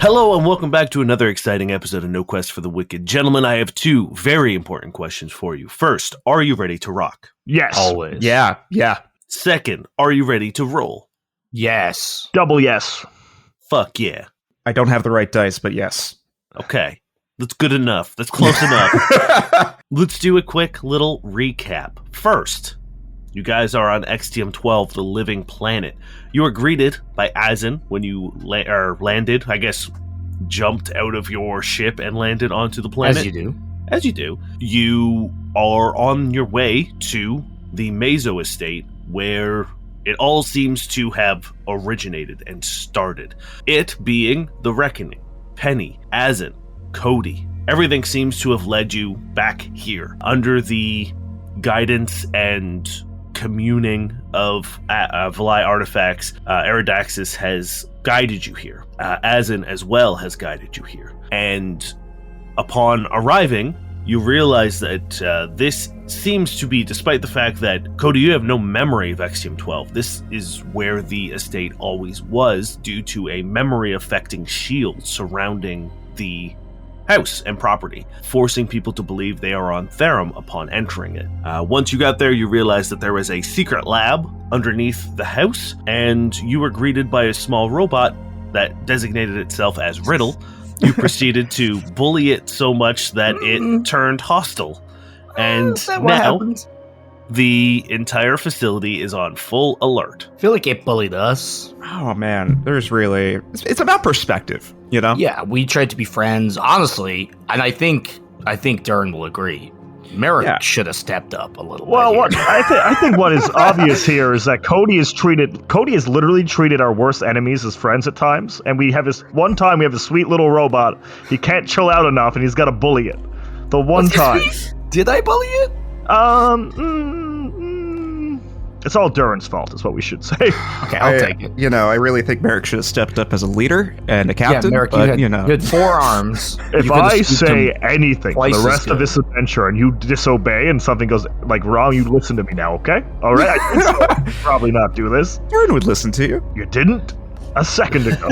Hello and welcome back to another exciting episode of No Quest for the Wicked. Gentlemen, I have two very important questions for you. First, are you ready to rock? Yes. Always. Yeah. Second, are you ready to roll? Yes. Double yes. Fuck yeah. I don't have the right dice, but yes. Okay. That's good enough. That's close enough. Let's do a quick little recap. First, you guys are on XTM-12, the living planet. You are greeted by Azen when you landed, I guess, jumped out of your ship and landed onto the planet. As you do. As you do. You are on your way to the Meso estate, where it all seems to have originated and started. It being the Reckoning, Penny, Azen, Cody. Everything seems to have led you back here under the guidance and communing of Valai artifacts. Eridaxis has guided you here. Azen as well has guided you here. And upon arriving, you realize that this seems to be, despite the fact that, Cody, you have no memory of XTM-12, this is where the estate always was due to a memory-affecting shield surrounding the house and property, forcing people to believe they are on Therum upon entering it. Once you got there, you realized that there was a secret lab underneath the house, and you were greeted by a small robot that designated itself as Riddle. You proceeded to bully it so much that it turned hostile. And now, the entire facility is on full alert. I feel like it bullied us. Oh, man. It's about perspective, you know? Yeah, we tried to be friends, honestly, and I think Durrin will agree. Merrick should have stepped up a little Well, bit. what I think what is obvious here is that Cody has literally treated our worst enemies as friends at times, and we have this sweet little robot. He can't chill out enough, and he's got to bully it. The one time. Did I bully it? It's all Durrin's fault, is what we should say. Okay, I'll take it. You know, I really think Merrick should have stepped up as a leader and a captain. Yeah, Merrick, but, you had 4 arms. If You could've I scooped say him anything for twice the as rest of good. this adventure and you disobey and something goes wrong, you listen to me now, okay? All right, I did probably not do this. Durrin would listen to you. You didn't a second ago.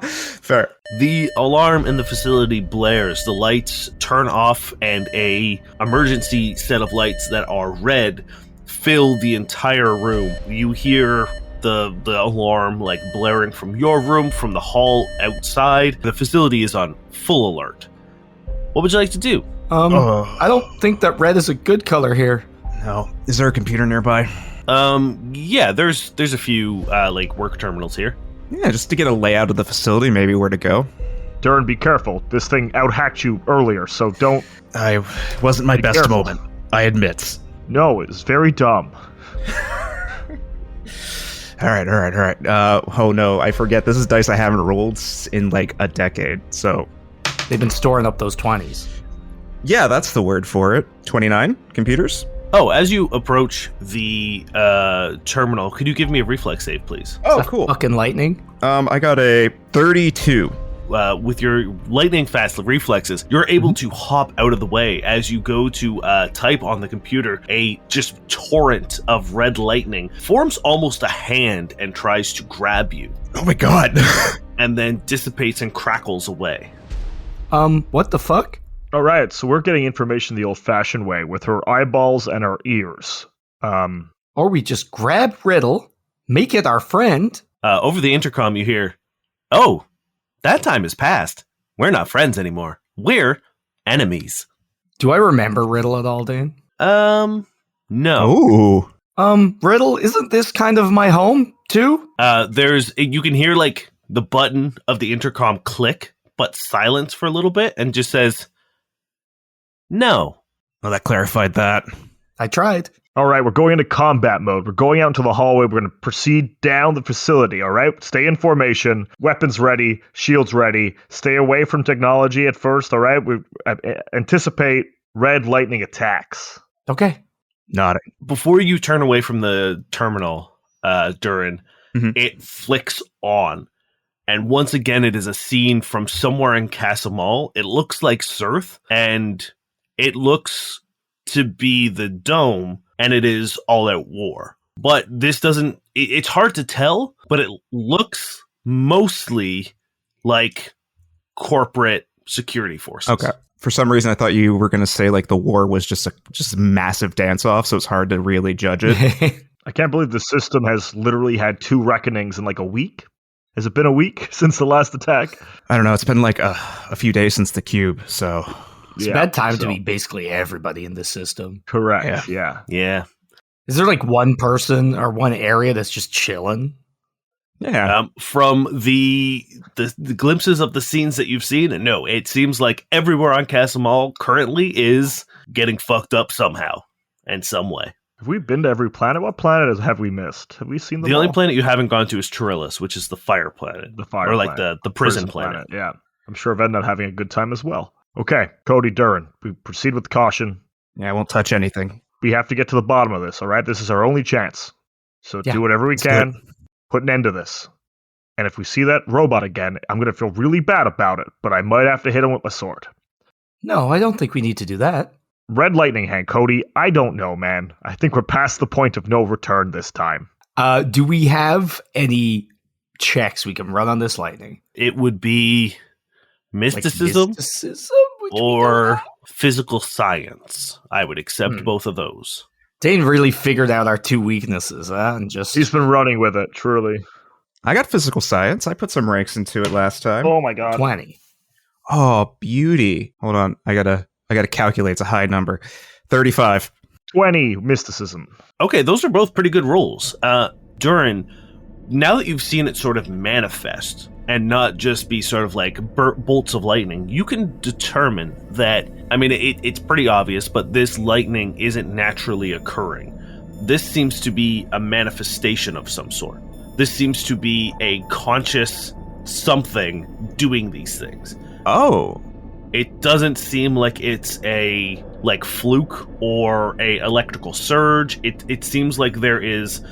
Fair. The alarm in the facility blares. The lights turn off, and a emergency set of lights that are red fill the entire room. You hear the alarm blaring from your room, from the hall outside. The facility is on full alert. What would you like to do? I don't think that red is a good color here. No. Is there a computer nearby? Yeah, there's a few work terminals here. Yeah, just to get a layout of the facility, maybe where to go. Durrin, be careful. This thing out-hacked you earlier, so don't... I wasn't my best careful. moment, I admit. No, it's very dumb. All right. Oh no, I forget. This is dice I haven't rolled in a decade. So, They've been storing up those 20s. yeah, that's the word for it. 29 computers. Oh, as you approach the terminal, could you give me a reflex save, please? Oh, cool. Fucking lightning. I got a 32. With your lightning fast reflexes, you're able to hop out of the way as you go to type on the computer. A just torrent of red lightning forms almost a hand and tries to grab you, Oh my god. and then dissipates and crackles away. What the fuck? All right, so we're getting information the old-fashioned way, with her eyeballs and her ears. Or we just grab Riddle, make it our friend. Over the intercom, you hear, "Oh, that time has passed. We're not friends anymore. We're enemies." Do I remember Riddle at all, Dan? No. Ooh. Riddle, isn't this kind of my home, too? You can hear the button of the intercom click, but silence for a little bit, and just says, "No." Well, that clarified that. I tried. All right, we're going into combat mode. We're going out into the hallway. We're going to proceed down the facility, all right? Stay in formation. Weapons ready. Shields ready. Stay away from technology at first, all right? We anticipate red lightning attacks. Okay. Nodding. Before you turn away from the terminal, Durrin, it flicks on. And once again, it is a scene from somewhere in Casa-Mal. It looks like Surth, and it looks to be the dome, and it is all-out war. But this doesn't... It's hard to tell, but it looks mostly like corporate security forces. Okay. For some reason, I thought you were going to say like the war was just a massive dance-off, so it's hard to really judge it. I can't believe the system has literally had 2 reckonings in like a week. Has it been a week since the last attack? I don't know. It's been like a few days since the cube, so It's bad time to be basically everybody in this system. Correct. Yeah. Is there like one person or one area that's just chilling? yeah. From the glimpses of the scenes that you've seen, no, it seems like everywhere on Casa-Mal currently is getting fucked up somehow and some way. Have we been to every planet? What planet have we missed? Have we seen them The only all? planet you haven't gone to is Trillis, which is the fire planet. The fire or like planet. the prison planet. Yeah. I'm sure I've ended up having a good time as well. Okay, Cody, Durrin, we proceed with caution. Yeah, I won't touch anything. We have to get to the bottom of this, all right? This is our only chance. So do whatever we can. Put an end to this. And if we see that robot again, I'm going to feel really bad about it, but I might have to hit him with my sword. No, I don't think we need to do that. Red lightning hand, Cody. I don't know, man. I think we're past the point of no return this time. Do we have any checks we can run on this lightning? It would be mysticism, which we don't or have. physical science. I would accept both of those. Dane really figured out our 2 weaknesses, and just He's been running with it, truly. I got physical science. I put some ranks into it last time. Oh my god. 20. Oh, beauty. Hold on. I gotta calculate. It's a high number. 35. 20 mysticism. Okay, those are both pretty good rolls. Durrin, now that you've seen it sort of manifest and not just be sort of like bolts of lightning, you can determine that, I mean, it's pretty obvious, but this lightning isn't naturally occurring. This seems to be a manifestation of some sort. This seems to be a conscious something doing these things. Oh. It doesn't seem like it's a fluke or a electrical surge. It seems like there is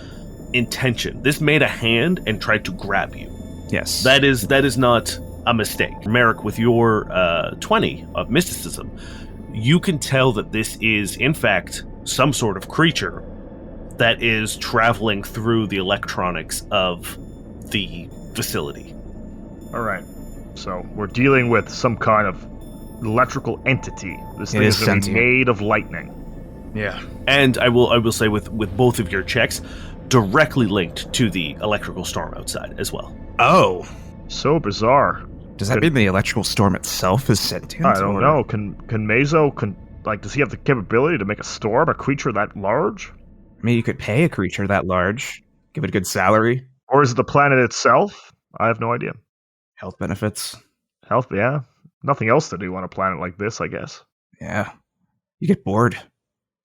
intention. This made a hand and tried to grab you. Yes. That is not a mistake. Merrick, with your 20 of mysticism, you can tell that this is, in fact, some sort of creature that is traveling through the electronics of the facility. All right. So we're dealing with some kind of electrical entity. This thing is is going to be sentient. made of lightning. Yeah. And I will say with both of your checks, directly linked to the electrical storm outside as well. Oh. So bizarre. Does that mean the electrical storm itself is sentient? I don't know. Can Mazo does he have the capability to make a storm, a creature that large? I mean, you could pay a creature that large, give it a good salary, Or is it the planet itself? I have no idea. health benefits. Health, yeah. Nothing else to do on a planet like this, I guess. Yeah. You get bored.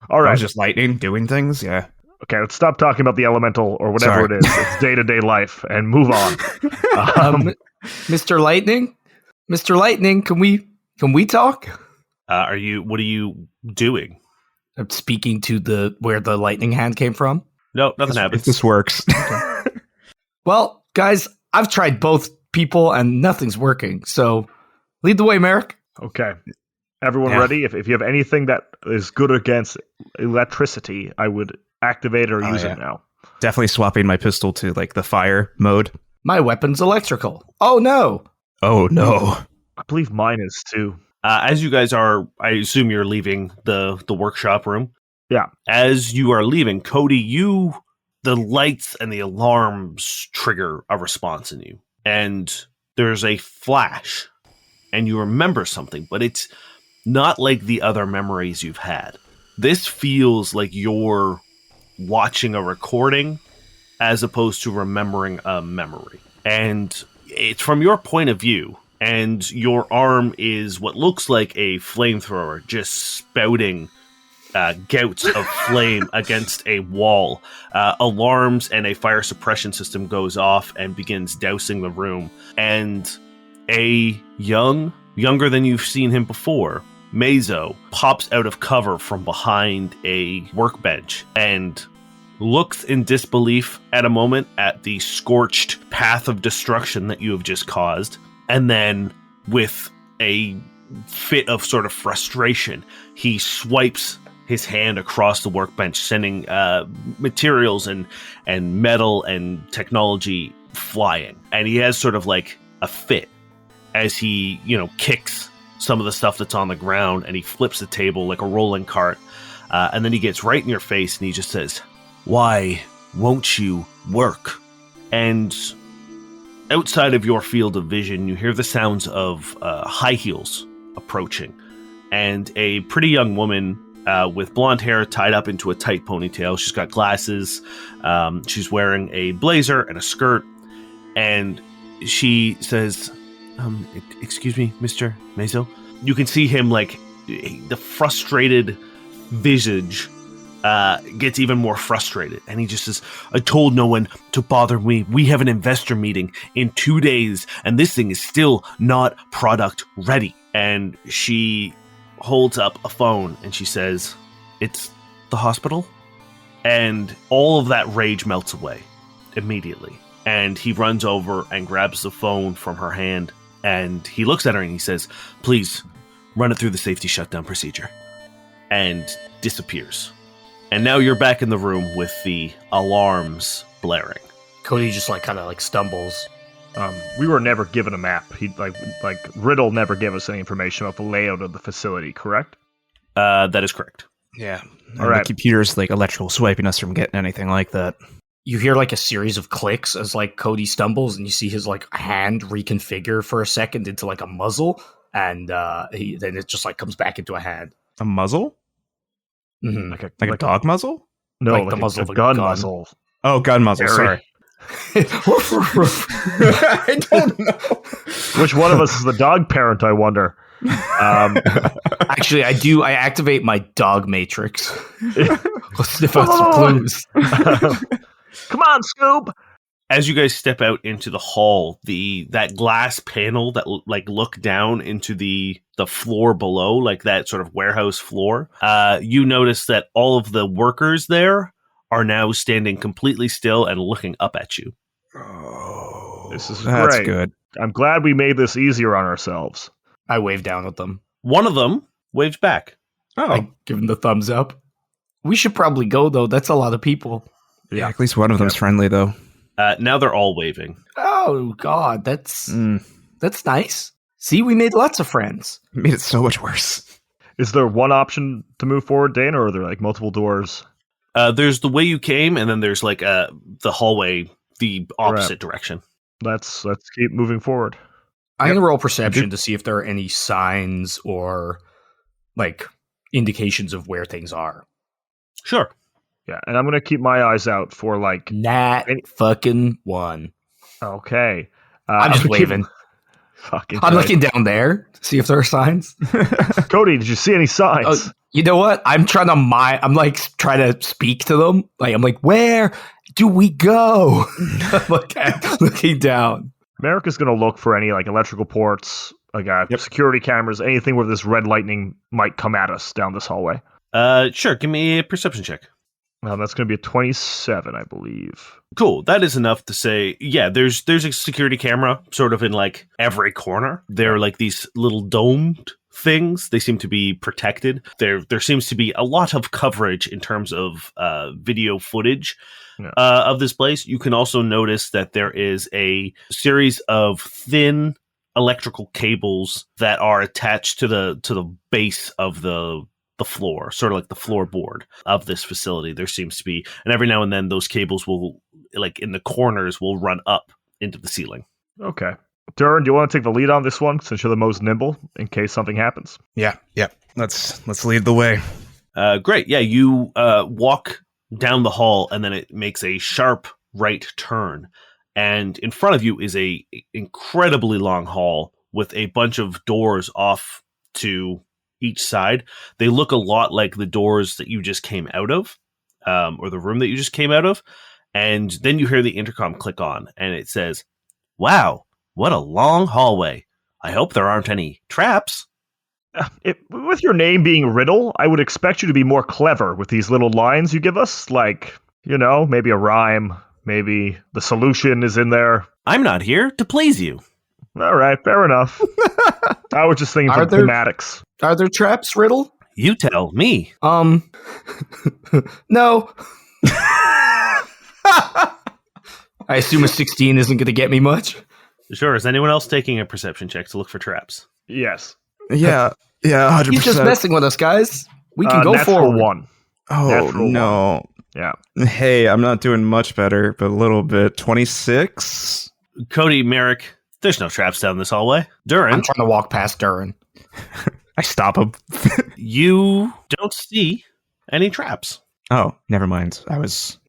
All right. Just lightning doing things, yeah. Okay, let's stop talking about the elemental or whatever Sorry. it is. It's day-to-day life and move on. Mr. Lightning? Mr. Lightning, can we talk? What are you doing? I'm speaking to where the lightning hand came from. No, nothing If happens. this works. Well, guys, I've tried both people and nothing's working. So lead the way, Merrick. Okay. Everyone Yeah. ready? If you have anything that is good against electricity, I would activate or use yeah. it now. Definitely swapping my pistol to like the fire mode. My weapon's electrical. Oh no. Oh no. I believe mine is too. As you guys are, I assume you're leaving the workshop room. Yeah. As you are leaving, Cody, the lights and the alarms trigger a response in you. And there's a flash. And you remember something, but it's not like the other memories you've had. This feels like you're watching a recording as opposed to remembering a memory. And it's from your point of view, and your arm is what looks like a flamethrower just spouting gouts of flame against a wall. Alarms and a fire suppression system goes off and begins dousing the room. And a younger than you've seen him before, Mazo, pops out of cover from behind a workbench and looks in disbelief at a moment at the scorched path of destruction that you have just caused. And then, with a fit of sort of frustration, he swipes his hand across the workbench, sending materials and metal and technology flying. And he has sort of like a fit. as he, kicks some of the stuff that's on the ground, and he flips the table like a rolling cart. And then he gets right in your face and he just says, "Why won't you work?" And outside of your field of vision, you hear the sounds of high heels approaching, and a pretty young woman with blonde hair tied up into a tight ponytail. She's got glasses. She's wearing a blazer and a skirt, and she says, "Excuse me, Mr. Mazo." You can see him, like, the frustrated visage gets even more frustrated, and he just says, "I told no one to bother me. We have an investor meeting in 2 days, and this thing is still not product ready." And she holds up a phone and she says, "It's the hospital?" And all of that rage melts away immediately. And he runs over and grabs the phone from her hand, and he looks at her and he says, "Please run it through the safety shutdown procedure," and disappears. And now you're back in the room with the alarms blaring. Cody just kind of stumbles. We were never given a map. He like Riddle never gave us any information about the layout of the facility, correct? That is correct. Yeah. All right. The computer's electrical swiping us from getting anything like that. You hear a series of clicks as Cody stumbles, and you see his hand reconfigure for a second into a muzzle, and then it just comes back into a hand. A muzzle? Mm-hmm. Like a dog muzzle? No, like the muzzle of a gun gun. muzzle. Oh, gun muzzle. Sorry. I don't know. Which one of us is the dog parent, I wonder? Actually, I do. I activate my dog matrix. Let's sniff out some clues. Come on, Scoob! As you guys step out into the hall, that glass panel that look down into the floor below, that sort of warehouse floor, you notice that all of the workers there are now standing completely still and looking up at you. Oh, this is that's great. Good. I'm glad we made this easier on ourselves. I wave down at them. One of them waves back. Oh, I give them the thumbs up. We should probably go, though. That's a lot of people. yeah. At least one of them's friendly, though. Now they're all waving. Oh, God. That's nice. See, we made lots of friends. It made it so much worse. Is there one option to move forward, Dana, or are there multiple doors? There's the way you came, and then there's the hallway, the opposite direction. Let's keep moving forward. I'm going to roll perception to see if there are any signs or indications of where things are. Sure. Yeah, and I'm going to keep my eyes out for Nat fucking one. Okay. I'm just waving. I'm looking down there to see if there are signs. Cody, did you see any signs? Oh, you know what? I'm trying to I'm trying to speak to them. I'm where do we go? Looking down. Merrick is going to look for any electrical ports, security cameras, anything where this red lightning might come at us down this hallway. Sure. Give me a perception check. That's going to be a 27, I believe. Cool. That is enough to say, yeah, there's a security camera sort of in every corner. They're these little domed things. They seem to be protected. There seems to be a lot of coverage in terms of video footage of this place. You can also notice that there is a series of thin electrical cables that are attached to the base of the floor, sort of the floorboard of this facility. There seems to be, and every now and then those cables will, in the corners, will run up into the ceiling. Okay. Durrin, do you want to take the lead on this one since you're the most nimble in case something happens? Yeah. Let's lead the way. Great. Yeah, you walk down the hall, and then it makes a sharp right turn, and in front of you is a incredibly long hall with a bunch of doors off to each side. They look a lot like the doors that you just came out of, or the room that you just came out of. And then you hear the intercom click on, and it says, "Wow, what a long hallway. I hope there aren't any traps." With your name being Riddle, I would expect you to be more clever with these little lines you give us. Maybe a rhyme, maybe the solution is in there. I'm not here to please you. All right, fair enough. I was just thinking from thematics. Are there traps, Riddle? You tell me. No. I assume a 16 isn't going to get me much. Sure. Is anyone else taking a perception check to look for traps? Yes. Yeah, 100%. He's just messing with us, guys. We can go natural forward. 1. Oh, Natural no. Yeah. Hey, I'm not doing much better, but a little bit. 26? Cody, Merrick, there's no traps down this hallway. Durrin, I'm trying to walk past Durrin. I stop him. you don't see any traps. Oh, never mind.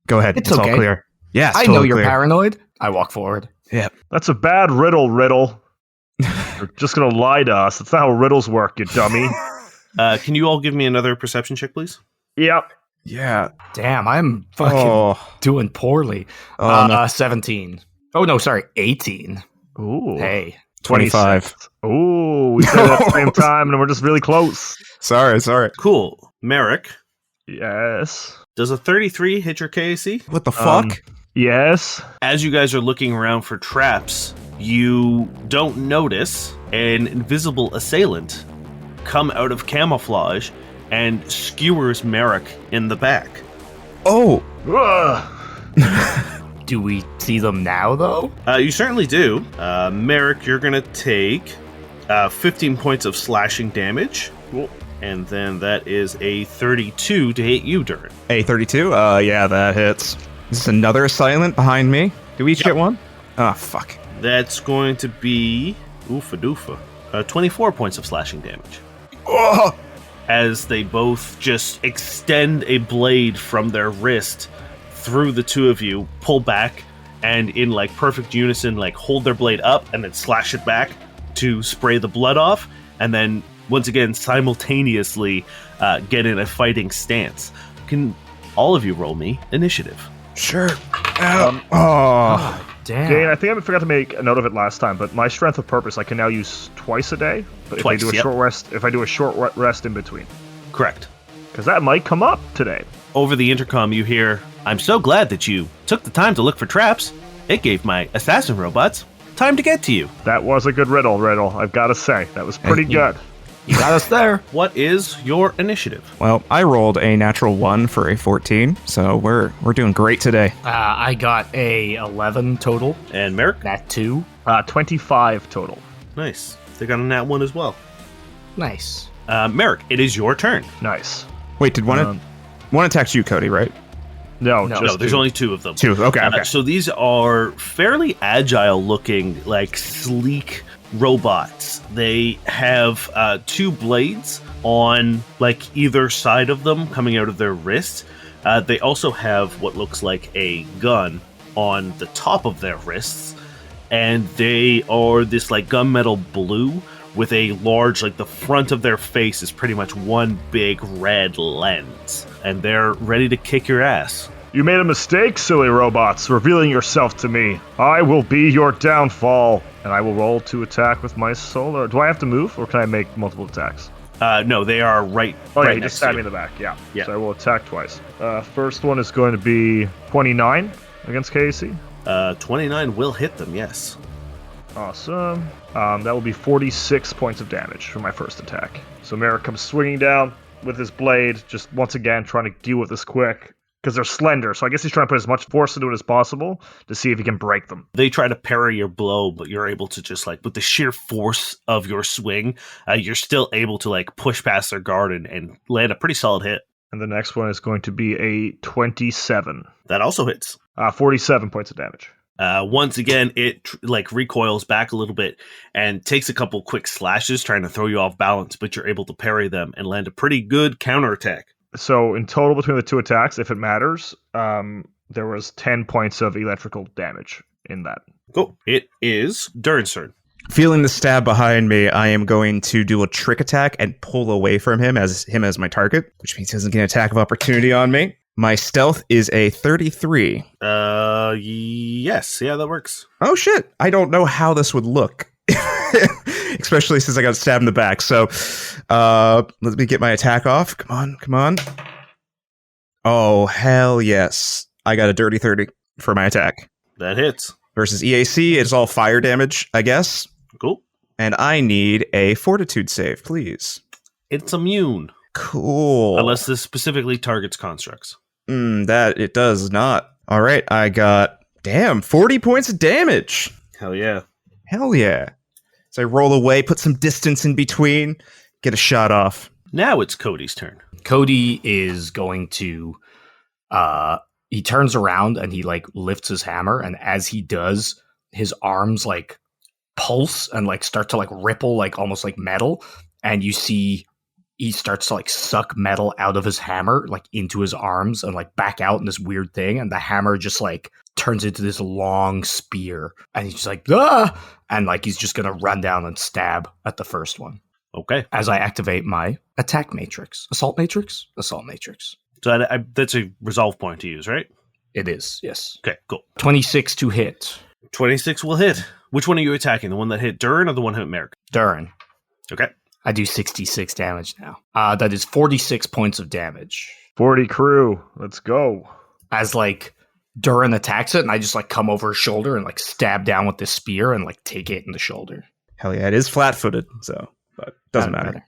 Go ahead. It's It's okay. all clear. Yeah, it's I totally know you're clear. paranoid. I walk forward. That's a bad riddle. You're just going to lie to us. That's not how riddles work, you dummy. Can you all give me another perception check, please? Yep. Yeah. Damn, I'm fucking doing poorly. Oh, no. 17. Oh, no, sorry, 18. Ooh. Hey. 25. Ooh, we said it at the same time, and we're just really close. Sorry. Cool. Merrick, Yes. does a 33 hit your KAC? What the fuck? Yes. As you guys are looking around for traps, you don't notice an invisible assailant come out of camouflage and skewers Merrick in the back. Oh. Ugh. Do we see them now, though? You certainly do. Merrick, you're going to take 15 points of slashing damage. Cool. And then that is a 32 to hit you, Durrin. A 32? Yeah, that hits. Is this another assailant behind me? Do we each get one? Oh, fuck. That's going to be oofa doofa. 24 points of slashing damage. Oh! As they both just extend a blade from their wrist through the two of you, pull back, and in like perfect unison, like hold their blade up and then slash it back to spray the blood off, and then once again simultaneously get in a fighting stance. Can all of you roll me initiative? Sure. Oh, damn. Dane, I think I forgot to make a note of it last time, but my strength of purpose I can now use twice a day. But Twice, if I do a yep. short rest, if I do a short rest in between, Correct. because that might come up today. Over the intercom, you hear, "I'm so glad that you took the time to look for traps. It gave my assassin robots time to get to you." That was a good riddle. I've got to say that was pretty good. You got us there. What is your initiative? Well, I rolled a natural 1 for a 14, so we're doing great today. I got a 11 total. And Merrick? That 2. 25 total. Nice. They got a nat 1 as well. Nice. Merrick, it is your turn. Nice. Wait, did one attack you, Cody, right? No, No, just No, there's two. only 2 of them. 2. Okay. So these are fairly agile looking, like sleek robots. They have 2 blades on like either side of them coming out of their wrist. They also have what looks like a gun on the top of their wrists, and they are this like gunmetal blue with a large, like the front of their face is pretty much one big red lens, and they're ready to kick your ass. You made a mistake, silly robots, revealing yourself to me. I will be your downfall, and I will roll to attack with my solar. Do I have to move, or can I make multiple attacks? No, they are right. Oh, right yeah, you next just to stabbed you. me in the back. Yeah. Yeah. So I will attack twice. First one is going to be 29 against KAC. 29 will hit them, yes. Awesome. That will be 46 points of damage for my first attack. So Merrick comes swinging down with his blade, just once again trying to deal with this quick. Because they're slender, so I guess he's trying to put as much force into it as possible to see if he can break them. They try to parry your blow, but you're able to just like, with the sheer force of your swing, you're still able to like push past their guard and land a pretty solid hit. And the next one is going to be a 27. That also hits. 47 points of damage. Once again, it like recoils back a little bit and takes a couple quick slashes trying to throw you off balance, but you're able to parry them and land a pretty good counterattack. So in total between the 2 attacks, if it matters, there was 10 points of electrical damage in that. Cool. It is Durrin's turn. Feeling the stab behind me, I am going to do a trick attack and pull away from him as my target, which means he doesn't get an attack of opportunity on me. My stealth is a 33. Yes. Yeah, that works. Oh shit, I don't know how this would look. Especially since I got stabbed in the back. So let me get my attack off. Come on. Oh, hell yes. I got a dirty 30 for my attack. That hits. Versus EAC, it's all fire damage, I guess. Cool. And I need a fortitude save, please. It's immune. Cool. Unless this specifically targets constructs. That it does not. All right, I got, 40 points of damage. Hell yeah. Hell yeah. So I roll away, put some distance in between, get a shot off. Now it's Cody's turn. Cody is going to he turns around and he like lifts his hammer, and as he does, his arms like pulse and like start to like ripple like almost like metal, and you see he starts to like suck metal out of his hammer like into his arms and like back out in this weird thing, and the hammer just like turns into this long spear, and he's just like and like he's just gonna run down and stab at the first one. Okay. As I activate my attack matrix. Assault matrix? Assault matrix. So that's a resolve point to use, right? It is, yes. Okay, cool. 26 to hit. 26 will hit. Which one are you attacking? The one that hit Durrin or the one that hit Merrick? Durrin. Okay. I do 66 damage now. That is 46 points of damage. 40 crew. Let's go. As like Durrin attacks it, and I just like come over his shoulder and like stab down with this spear and like take it in the shoulder. Hell yeah, it is flat-footed, so but doesn't matter.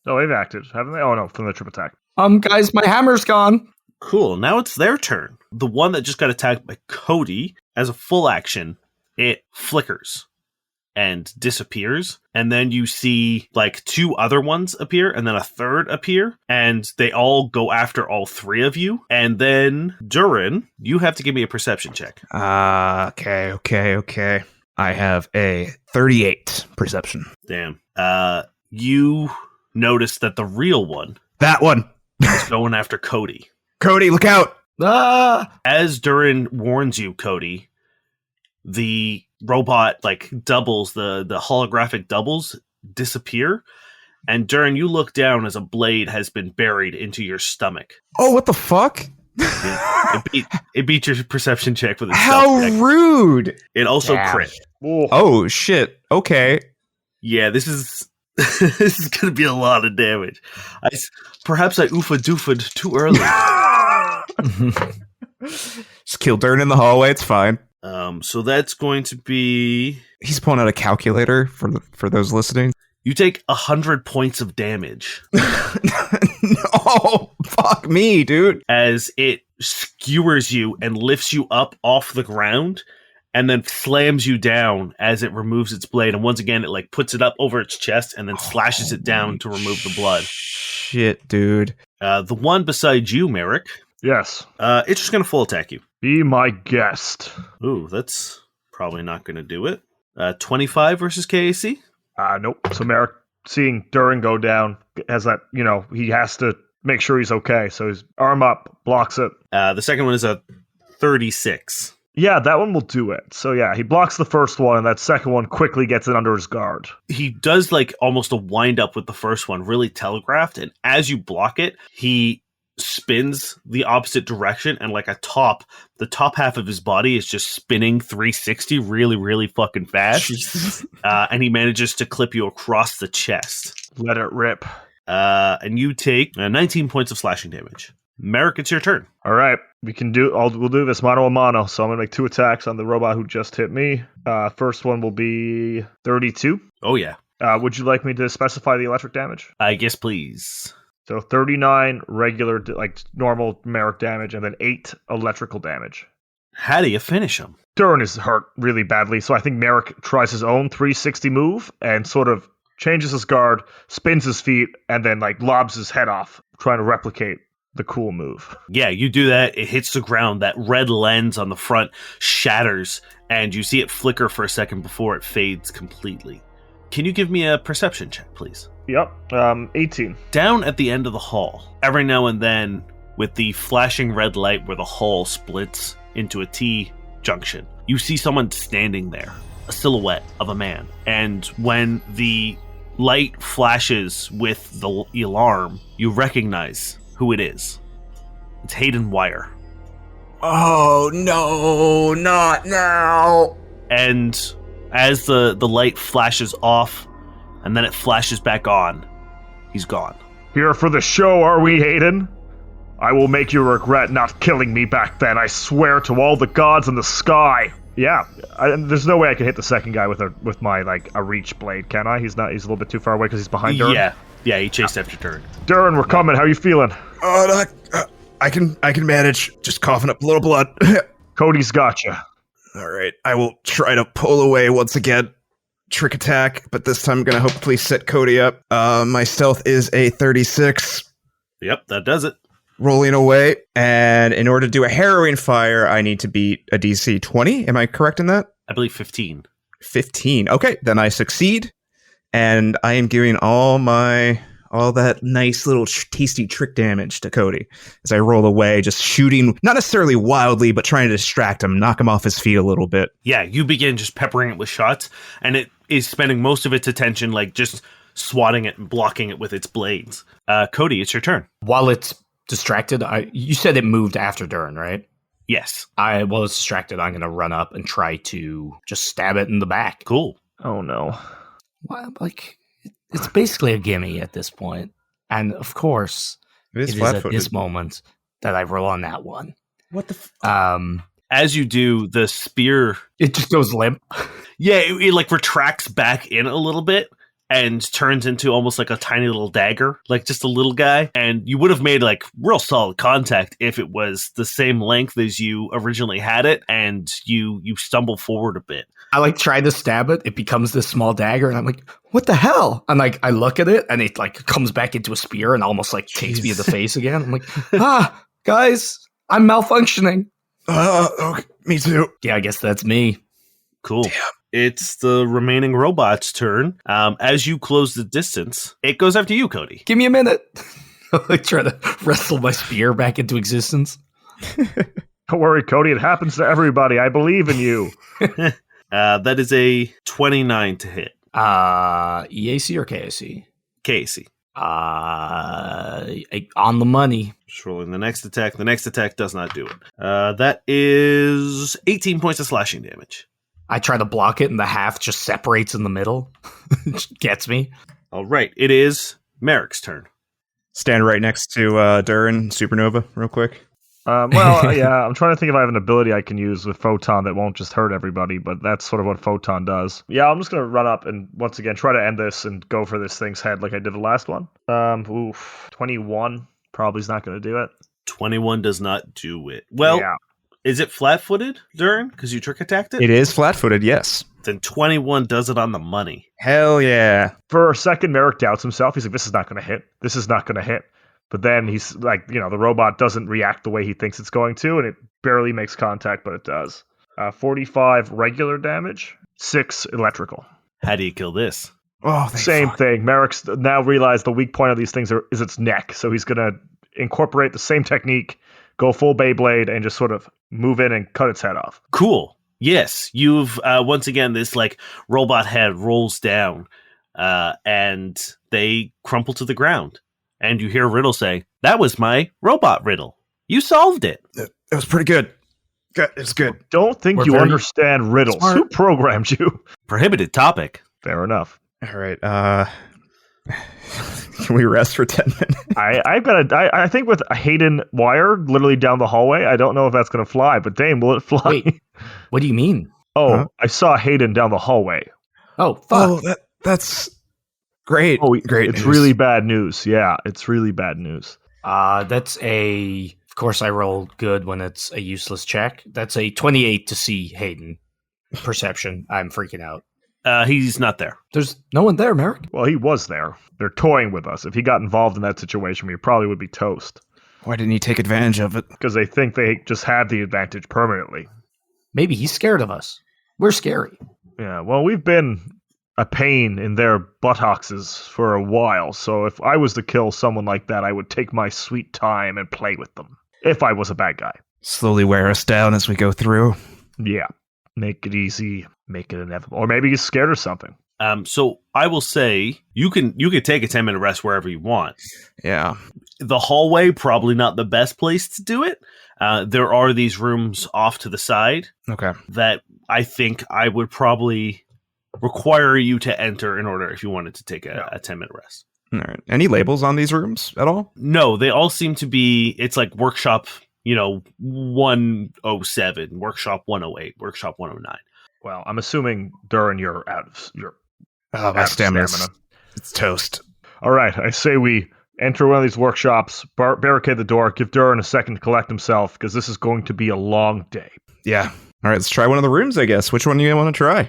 Oh, they've acted, haven't they? Oh no, from the trip attack. Guys, my hammer's gone. Cool. Now it's their turn. The one that just got attacked by Cody, as a full action, it flickers and disappears. And then you see like two other ones appear and then a third appear. And they all go after all three of you. And then, Durrin, you have to give me a perception check. Okay. I have a 38 perception. Damn. You notice that the real one That one. is going after Cody. Cody, look out. As Durrin warns you, Cody, the robot like doubles, the holographic doubles disappear, and Durrin, you look down as a blade has been buried into your stomach. Oh, what the fuck? It beat your perception check with a How stealth check. rude. It also Damn. crit. Oh, shit. Okay. Yeah, this is this is going to be a lot of damage. Perhaps I oofa-doofa'd too early. Just kill Durrin in the hallway. It's fine. So that's going to be... He's pulling out a calculator for those listening. You take 100 points of damage. No, fuck me, dude. As it skewers you and lifts you up off the ground and then slams you down as it removes its blade. And once again, it like puts it up over its chest and then slashes it down to remove the blood. Shit, dude. The one beside you, Merrick, Yes. it's just going to full attack you. Be my guest. Ooh, that's probably not going to do it. 25 versus KAC? Nope. So Merrick, seeing Durrin go down, has that, he has to make sure he's okay. So his arm up, blocks it. The second one is a 36. Yeah, that one will do it. So yeah, he blocks the first one, and that second one quickly gets it under his guard. He does like almost a wind up with the first one, really telegraphed. And as you block it, he spins the opposite direction, and like the top half of his body is just spinning 360 really, really fucking fast. And he manages to clip you across the chest. Let it rip. And you take 19 points of slashing damage. Merrick, it's your turn. All right, we'll do this mano a mano. So I'm gonna make 2 attacks on the robot who just hit me. First one will be 32. Oh yeah. Would you like me to specify the electric damage? I guess please. So 39 regular, like normal Merrick damage, and then 8 electrical damage. How do you finish him? Durrin is hurt really badly, so I think Merrick tries his own 360 move and sort of changes his guard, spins his feet, and then like lobs his head off, trying to replicate the cool move. Yeah, you do that. It hits the ground. That red lens on the front shatters, and you see it flicker for a second before it fades completely. Can you give me a perception check, please? Yep, 18. Down at the end of the hall, every now and then, with the flashing red light where the hall splits into a T junction, you see someone standing there, a silhouette of a man. And when the light flashes with the alarm, you recognize who it is. It's Hayden Wire. Oh, no, not now. And as the light flashes off, and then it flashes back on, he's gone. Here for the show, are we, Hayden? I will make you regret not killing me back then, I swear to all the gods in the sky. Yeah, there's no way I can hit the second guy with my like a reach blade, can I? He's a little bit too far away because he's behind Durrin. Yeah, he chased after Durrin. Durrin, we're coming. How you feeling? I can manage. Just coughing up a little blood. Cody's got you. All right, I will try to pull away once again. trick attack, but this time I'm going to hopefully set Cody up. My stealth is a 36. Yep, that does it. Rolling away. And in order to do a harrowing fire, I need to beat a DC 20. Am I correct in that? I believe 15. 15. Okay, then I succeed. And I am giving all that nice little tasty trick damage to Cody as I roll away, just shooting, not necessarily wildly, but trying to distract him, knock him off his feet a little bit. Yeah, you begin just peppering it with shots, and it is spending most of its attention, like, just swatting it and blocking it with its blades. Cody, it's your turn. While it's distracted, you said it moved after Durrin, right? Yes. While it's distracted, I'm going to run up and try to just stab it in the back. Cool. Oh, no. Well, like, it's basically a gimme at this point. And, of course, It is at flat-footed. this moment that I roll on that one. What the As you do, the spear... It just goes limp. Yeah, it like retracts back in a little bit and turns into almost like a tiny little dagger, like just a little guy. And you would have made like real solid contact if it was the same length as you originally had it, and you stumble forward a bit. I like try to stab it. It becomes this small dagger, and I'm like, "What the hell?" And like I look at it, and it like comes back into a spear and almost like takes me in the face again. I'm like, guys, I'm malfunctioning. Okay, me too. Yeah, I guess that's me. Cool. Damn. It's the remaining robot's turn. As you close the distance, it goes after you, Cody. Give me a minute. I like try to wrestle my spear back into existence. Don't worry, Cody. It happens to everybody. I believe in you. That is a 29 to hit. EAC or KAC? Casey. On the money. Just rolling the next attack. The next attack does not do it. That is 18 points of slashing damage. I try to block it, and the half just separates in the middle. Gets me. All right. It is Merrick's turn. Stand right next to Durrin, Supernova, real quick. Yeah, I'm trying to think if I have an ability I can use with Photon that won't just hurt everybody, but that's sort of what Photon does. Yeah, I'm just going to run up and once again try to end this and go for this thing's head like I did the last one. 21 probably is not going to do it. 21 does not do it. Well, yeah. Is it flat-footed, Durrin? Because you trick attacked it? It is flat-footed, yes. Then 21 does it on the money. Hell yeah. For a second, Merrick doubts himself. He's like, this is not going to hit. This is not going to hit. But then he's like, the robot doesn't react the way he thinks it's going to, and it barely makes contact, but it does. 45 regular damage, 6 electrical. How do you kill this? Oh, Same thing. Merrick's now realized the weak point of these things is its neck, so he's going to incorporate the same technique, go full Beyblade, and just sort of move in and cut its head off. Cool. Yes, you've, once again, this like robot head rolls down, and they crumple to the ground. And you hear Riddle say, "That was my robot Riddle. You solved it." It was pretty good. It's good. Don't think We're you very understand riddles. smart. Who programmed you? Prohibited topic. Fair enough. All right. Can we rest for 10 minutes? I think with a Hayden wire literally down the hallway, I don't know if that's going to fly, but Dane, will it fly? Wait, what do you mean? Oh, I saw Hayden down the hallway. Oh, fuck. Oh, that's great. Oh, great. It's news. really bad news. Yeah, it's really bad news. That's of course I roll good when it's a useless check. That's a 28 to see Hayden. Perception. I'm freaking out. He's not there. There's no one there, Merrick. Well, he was there. They're toying with us. If he got involved in that situation, we probably would be toast. Why didn't he take advantage of it? Because they think they just had the advantage permanently. Maybe he's scared of us. We're scary. Yeah, well, we've been a pain in their buttocks for a while, so if I was to kill someone like that, I would take my sweet time and play with them. If I was a bad guy. Slowly wear us down as we go through. Yeah. Make it easy, make it inevitable. Or maybe he's scared or something. So I will say you can take a 10-minute rest wherever you want. Yeah. The hallway, probably not the best place to do it. There are these rooms off to the side Okay. that I think I would probably require you to enter in order if you wanted to take a 10-minute rest. All right. Any labels on these rooms at all? No, they all seem to be, it's like workshop, 107, workshop 108, workshop 109. Well, I'm assuming, Durrin, you're out of your Oh, my stamina. It's toast. All right, I say we enter one of these workshops, barricade the door, give Durrin a second to collect himself, because this is going to be a long day. Yeah. All right, let's try one of the rooms, I guess. Which one do you want to try?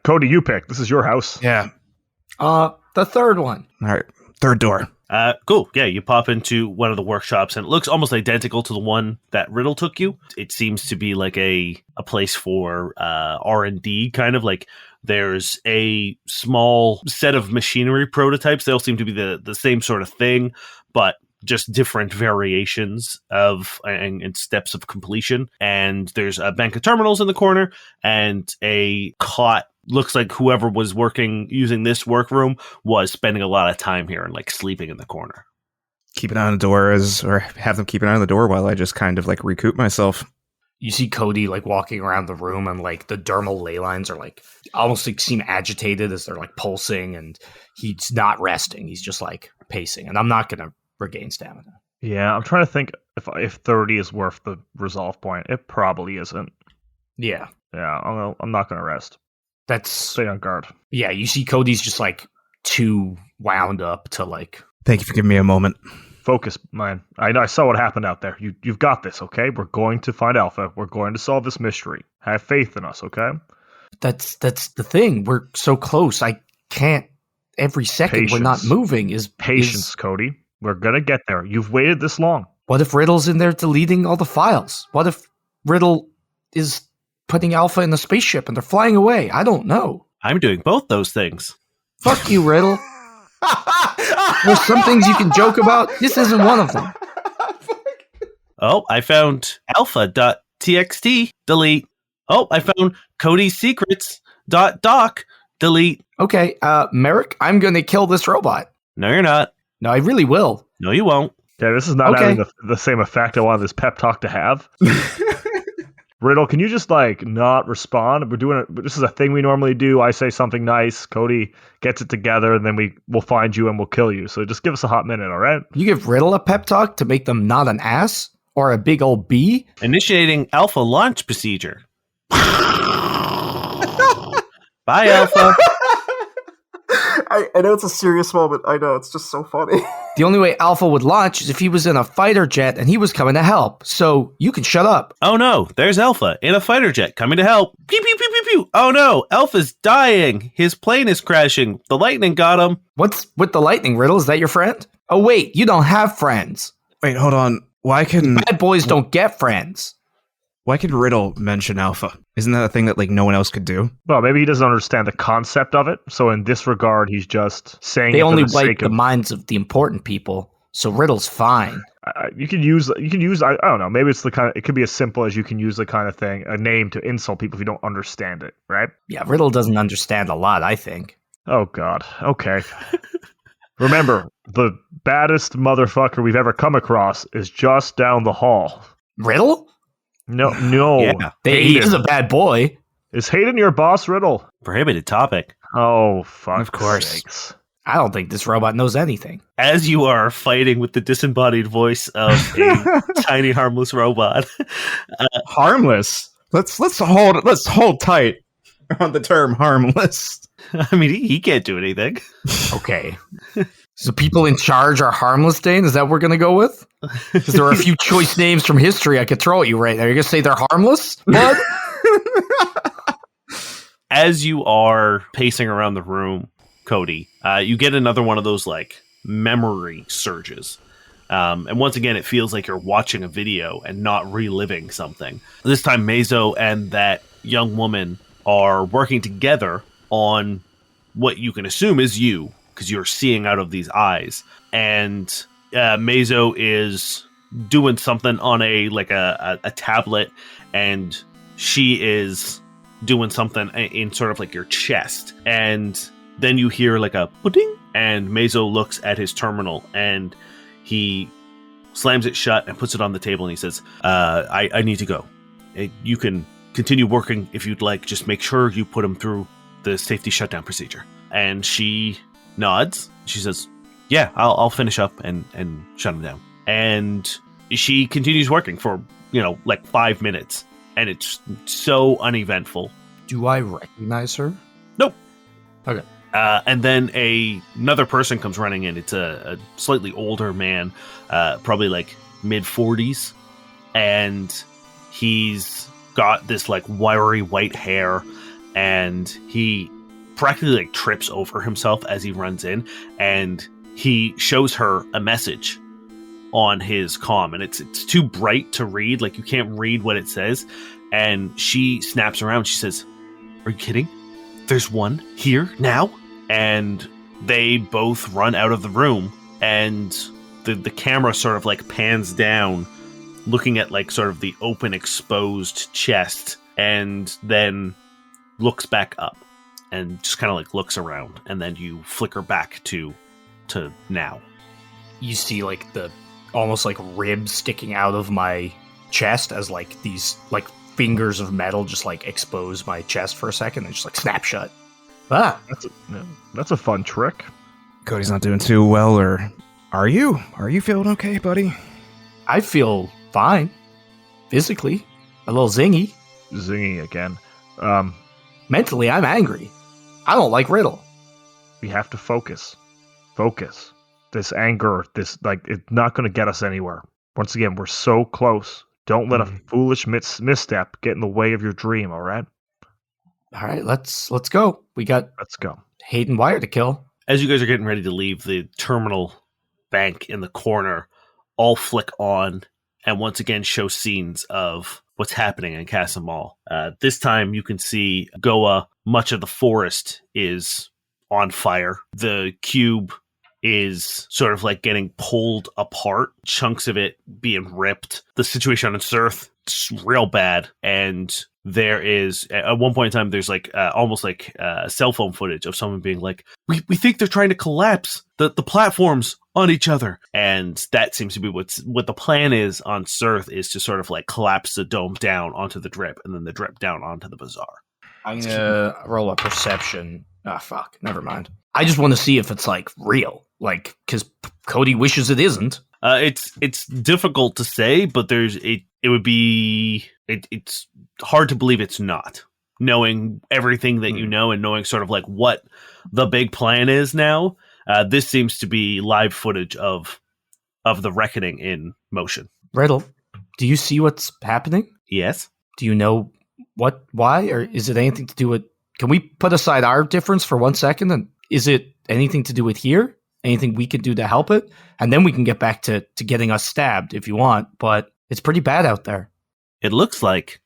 Cody, you pick. This is your house. Yeah. The third one. All right. Third door. Cool. Yeah, you pop into one of the workshops, and it looks almost identical to the one that Riddle took you. It seems to be like a place for R&D, kind of like there's a small set of machinery prototypes. They all seem to be the same sort of thing, but just different variations of and steps of completion. And there's a bank of terminals in the corner and a cot. Looks like whoever was working using this workroom was spending a lot of time here and like sleeping in the corner. Keep an eye on the door or have them keep an eye on the door while I just kind of like recoup myself. You see Cody like walking around the room, and like the dermal ley lines are like almost like seem agitated as they're like pulsing, and he's not resting. He's just like pacing, and I'm not going to regain stamina. Yeah, I'm trying to think if 30 is worth the resolve point. It probably isn't. Yeah. Yeah, I'm not going to rest. That's Stay on guard. Yeah, you see Cody's just like too wound up to like. Thank you for giving me a moment. Focus, man. I saw what happened out there. You've got this, okay? We're going to find Alpha. We're going to solve this mystery. Have faith in us, okay? That's the thing. We're so close. I can't. Every second we're not moving is patience, Cody. We're gonna get there. You've waited this long. What if Riddle's in there deleting all the files? What if Riddle is putting Alpha in the spaceship and they're flying away? I don't know. I'm doing both those things. Fuck you, Riddle. There's some things you can joke about. This isn't one of them. Oh, I found alpha.txt. Delete. Oh, I found Cody's secrets.doc. Delete. Okay, Merrick, I'm going to kill this robot. No, you're not. No, I really will. No, you won't. Okay, this is not having the same effect I wanted this pep talk to have. Riddle, can you just like not respond? We're doing it. This is a thing we normally do. I say something nice. Cody gets it together, and then we'll find you and we'll kill you. So just give us a hot minute, all right? You give Riddle a pep talk to make them not an ass or a big old bee? Initiating Alpha launch procedure. Bye, Alpha. I know it's a serious moment. I know, it's just so funny. The only way Alpha would launch is if he was in a fighter jet and he was coming to help. So you can shut up. Oh no, there's Alpha in a fighter jet coming to help. Pew, pew, pew, pew, pew. Oh no, Alpha's dying. His plane is crashing. The lightning got him. What's with the lightning, Riddle? Is that your friend? Oh wait, you don't have friends. Wait, hold on. Why can Bad boys don't get friends. Riddle mention Alpha? Isn't that a thing that like no one else could do? Well, maybe he doesn't understand the concept of it. So in this regard, he's just saying They it only for the wipe sake the of. minds of the important people, so Riddle's fine. You can use. I don't know. Maybe it's the kind of. It could be as simple as you can use the kind of thing, a name to insult people if you don't understand it, right? Yeah, Riddle doesn't understand a lot, I think. Oh God. Okay. Remember, the baddest motherfucker we've ever come across is just down the hall. Riddle? No. Yeah. He is a bad boy. Is Hayden your boss, Riddle? Prohibited topic. Oh, fuck. Of course. Sakes. I don't think this robot knows anything. As you are fighting with the disembodied voice of a tiny harmless robot. Harmless. Let's hold tight on the term harmless. I mean, he can't do anything. Okay. So people in charge are harmless, Dane? Is that what we're going to go with? Because there are a few choice names from history I could throw at you right now. You're going to say they're harmless, bud? As you are pacing around the room, Cody, you get another one of those like memory surges. And once again, it feels like you're watching a video and not reliving something. This time, Mazo and that young woman are working together on what you can assume is you, because you're seeing out of these eyes. And Mazo is doing something on a tablet, and she is doing something in sort of like your chest. And then you hear like a pudding, and Mazo looks at his terminal, and he slams it shut and puts it on the table, and he says, I need to go. You can continue working if you'd like. Just make sure you put him through the safety shutdown procedure. And she nods. She says, yeah, I'll finish up and shut him down. And she continues working for, like 5 minutes. And it's so uneventful. Do I recognize her? Nope. Okay. And then another person comes running in. It's a slightly older man, probably like mid-40s. And he's got this like wiry white hair and he practically like trips over himself as he runs in, and he shows her a message on his comm, and it's too bright to read, like you can't read what it says, and she snaps around. She says, "Are you kidding? There's one here now?" And they both run out of the room, and the camera sort of like pans down, looking at like sort of the open exposed chest, and then looks back up and just kind of like looks around, and then you flicker back to now. You see like the almost like ribs sticking out of my chest as like these like fingers of metal just like expose my chest for a second and just like snap shut. That's a fun trick. Cody's not doing too well, or are you? Are you feeling okay, buddy? I feel fine. Physically. A little zingy. Zingy again. Mentally, I'm angry. I don't like Riddle. We have to focus. Focus. This anger, it's not going to get us anywhere. Once again, we're so close. Don't let a foolish misstep get in the way of your dream, all right? All right, let's go. Let's go. Hayden Wire to kill. As you guys are getting ready to leave, the terminal bank in the corner all flick on and once again show scenes of what's happening in Casa-Mal. This time you can see Goa, much of the forest is on fire. The cube is sort of like getting pulled apart, chunks of it being ripped. The situation on Earth is real bad, and there is, at one point in time, there's like almost like cell phone footage of someone being like, we think they're trying to collapse the platforms on each other. And that seems to be what the plan is on Earth, is to sort of like collapse the dome down onto the drip, and then the drip down onto the bazaar. I'm gonna roll a perception. Fuck, never mind. I just want to see if it's like real, like, because Cody wishes it isn't. It's difficult to say, but it's hard to believe it's not, knowing everything that you know and knowing sort of like what the big plan is now. This seems to be live footage of the reckoning in motion. Riddle, do you see what's happening? Yes. Do you know why, or is it anything to do with? Can we put aside our difference for 1 second, and is it anything to do with here? Anything we can do to help it? And then we can get back to getting us stabbed if you want, but it's pretty bad out there. It looks like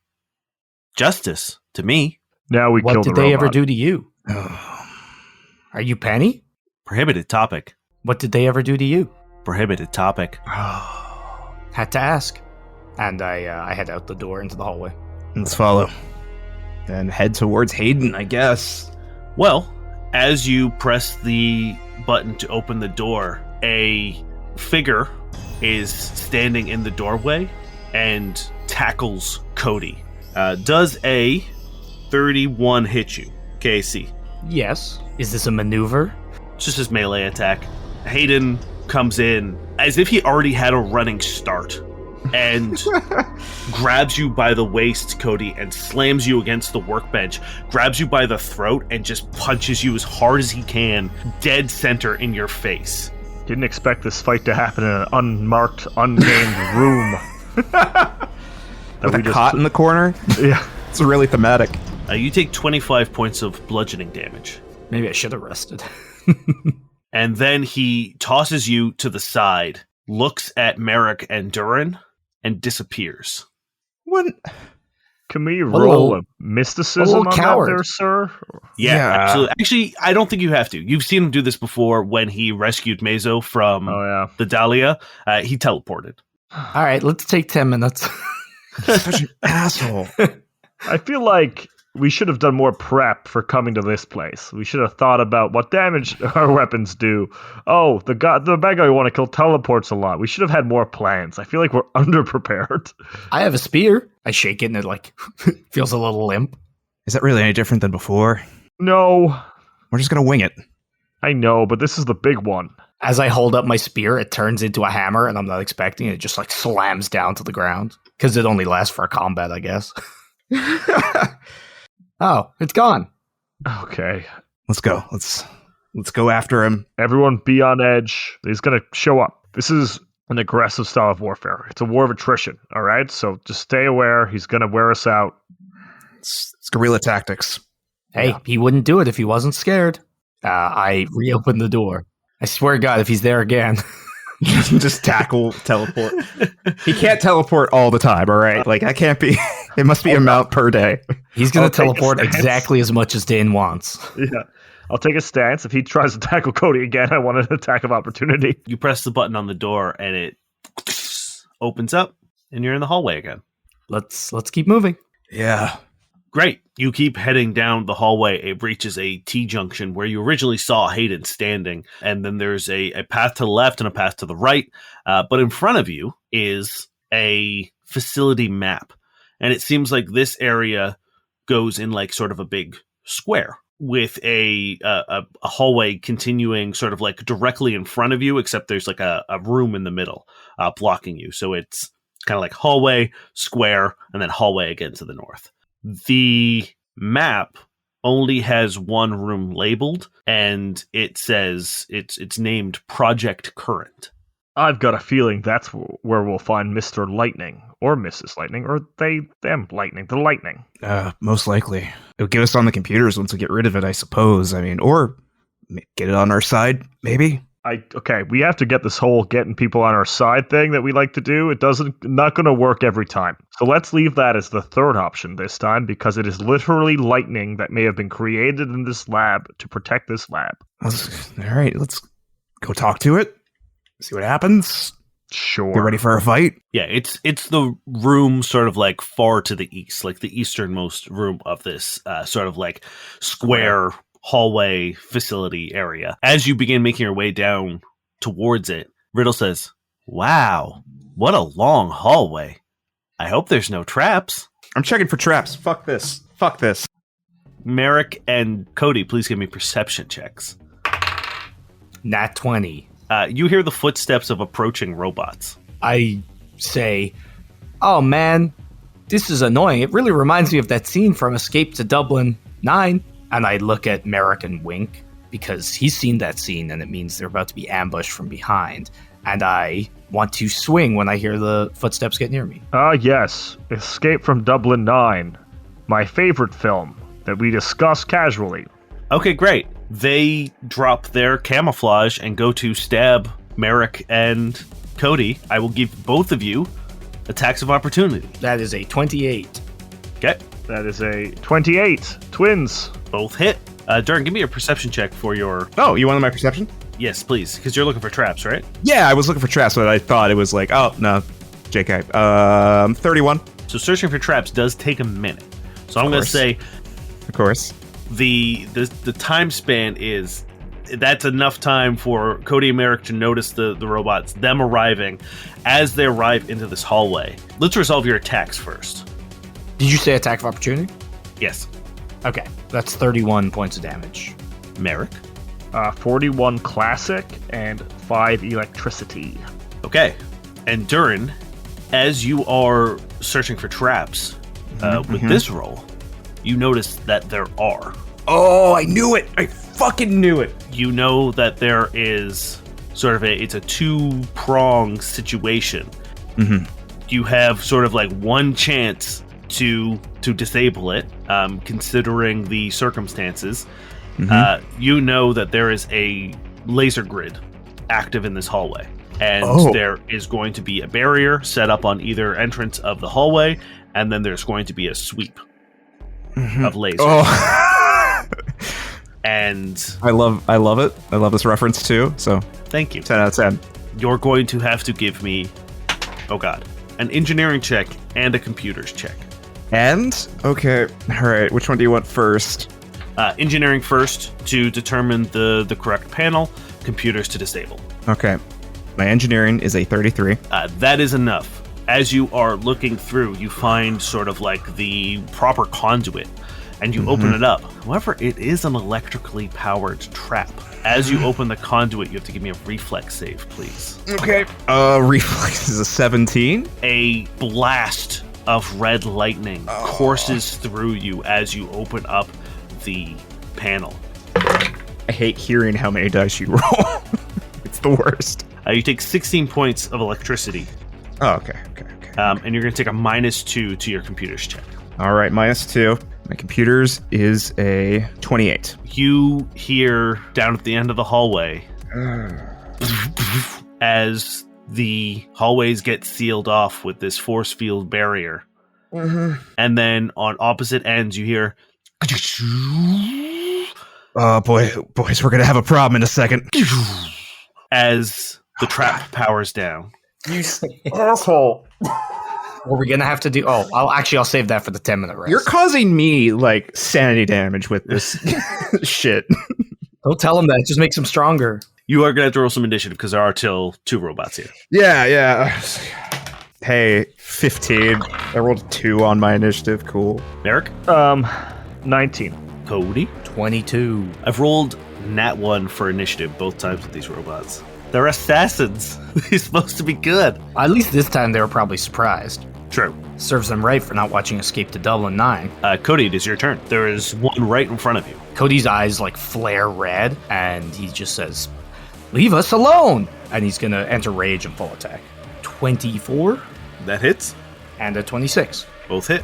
justice to me. Now we What killed did the they robot. ever do to you? Are you Penny? Prohibited topic. What did they ever do to you? Prohibited topic. Had to ask. And I head out the door into the hallway. Let's follow. Then head towards Hayden, I guess. Well, as you press the button to open the door, a figure is standing in the doorway and tackles Cody. Does a 31 hit you, KC? Yes. Is this a maneuver? It's just his melee attack. Hayden comes in as if he already had a running start and grabs you by the waist, Cody, and slams you against the workbench, grabs you by the throat, and just punches you as hard as he can, dead center in your face. Didn't expect this fight to happen in an unmarked, unnamed room. With a cot in the corner? Yeah. It's really thematic. You take 25 points of bludgeoning damage. Maybe I should have rested. And then he tosses you to the side, looks at Merrick and Durrin, and disappears. What? Can we roll a mysticism on that there, sir? Yeah, absolutely. Actually, I don't think you have to. You've seen him do this before when he rescued Mazo from the Dahlia. He teleported. All right, let's take 10 minutes. Such an asshole. I feel like we should have done more prep for coming to this place. We should have thought about what damage our weapons do. Oh, the bad guy we want to kill teleports a lot. We should have had more plans. I feel like we're underprepared. I have a spear. I shake it and it like feels a little limp. Is that really any different than before? No. We're just going to wing it. I know, but this is the big one. As I hold up my spear, it turns into a hammer, and I'm not expecting it. It just like slams down to the ground. Because it only lasts for a combat, I guess. Oh, it's gone. Okay. Let's go. Let's go after him. Everyone be on edge. He's going to show up. This is an aggressive style of warfare. It's a war of attrition, all right? So just stay aware. He's going to wear us out. It's guerrilla tactics. Hey, Yeah. he wouldn't do it if he wasn't scared. I reopened the door. I swear to God, if he's there again. Just teleport. He can't teleport all the time, all right? Like, I can't be. It must be amount per day. He's going I'll to take a teleport stance. exactly as much as Dane wants. Yeah. I'll take a stance. If he tries to tackle Cody again, I want an attack of opportunity. You press the button on the door, and it opens up, and you're in the hallway again. Let's keep moving. Yeah. Great. You keep heading down the hallway. It reaches a T-junction where you originally saw Hayden standing, and then there's a path to the left and a path to the right. But in front of you is a facility map, and it seems like this area goes in like sort of a big square with a hallway continuing sort of like directly in front of you, except there's like a room in the middle blocking you. So it's kind of like hallway, square, and then hallway again to the north. The map only has one room labeled, and it says it's named Project Current. I've got a feeling that's where we'll find Mr. Lightning, or Mrs. Lightning, or them Lightning, the Lightning. Most likely. It'll get us on the computers once we get rid of it, I suppose. I mean, or get it on our side, maybe? Okay, we have to get this whole getting people on our side thing that we like to do. It not going to work every time. So let's leave that as the third option this time, because it is literally lightning that may have been created in this lab to protect this lab. All right, let's go talk to it. See what happens. Sure. Get ready for a fight. Yeah, it's the room sort of like far to the east, like the easternmost room of this sort of like square hallway facility area. As you begin making your way down towards it, Riddle says, "Wow, what a long hallway. I hope there's no traps." I'm checking for traps. Fuck this. Fuck this. Merrick and Cody, please give me perception checks. Nat 20. You hear the footsteps of approaching robots. I say, oh man, this is annoying. It really reminds me of that scene from Escape to Dublin 9. And I look at Merrick and wink, because he's seen that scene and it means they're about to be ambushed from behind. And I want to swing when I hear the footsteps get near me. Yes. Escape from Dublin 9. My favorite film that we discuss casually. Okay, great. They drop their camouflage and go to stab Merrick and Cody. I will give both of you attacks of opportunity. That is a 28. Okay. That is a 28. Twins. Both hit. Durrin, give me a perception check for your... Oh, you wanted my perception? Yes, please, because you're looking for traps, right? Yeah, I was looking for traps, but I thought it was like, oh, no, JK. 31. So searching for traps does take a minute. So I'm going to say Of course. the time span is... That's enough time for Cody and Merrick to notice the robots, them arriving. As they arrive into this hallway, let's resolve your attacks first. Did you say attack of opportunity? Yes. Okay, that's 31 points of damage. Merrick? 41 classic and 5 electricity. Okay. And Durrin, as you are searching for traps with this roll, you notice that there are. Oh, I knew it. I fucking knew it. You know that there is sort of it's a two-pronged situation. Mm-hmm. You have sort of like one chance to disable it, considering the circumstances. You know that there is a laser grid active in this hallway, and there is going to be a barrier set up on either entrance of the hallway, and then there's going to be a sweep of lasers. Oh. And I love it. I love this reference too. So thank you. 10 out of 10. You're going to have to give me, oh god, an engineering check and a computers check. And okay, all right. Which one do you want first? Engineering first to determine the correct panel, computers to disable. Okay, my engineering is a 33. That is enough. As you are looking through, you find sort of like the proper conduit, and you open it up. However, it is an electrically powered trap. As you open the conduit, you have to give me a reflex save, please. Okay. Reflex is a 17. A blast of red lightning courses through you as you open up the panel. I hate hearing how many dice you roll. It's the worst. You take 16 points of electricity. Oh, okay. And you're going to take a -2 to your computer's check. All right, -2. My computer's is a 28. You hear down at the end of the hallway as the hallways get sealed off with this force field barrier. And then on opposite ends, you hear... Oh, boys, we're going to have a problem in a second. As the trap powers down. You asshole. What we're gonna have to do? Oh, I'll save that for the 10-minute rest. You're causing me, like, sanity damage with this shit. Don't tell him that. It just makes him stronger. You are going to have to roll some initiative because there are still 2 robots here. Yeah. Hey, 15. I rolled a 2 on my initiative. Cool. Merrick? 19. Cody? 22. I've rolled nat 1 for initiative both times with these robots. They're assassins. They're supposed to be good. At least this time they were probably surprised. True. Serves them right for not watching Escape to Dublin 9. Cody, it is your turn. There is one right in front of you. Cody's eyes like flare red, and he just says, "Leave us alone!" And he's gonna enter rage and full attack. 24 That hits. and a 26. Both hit.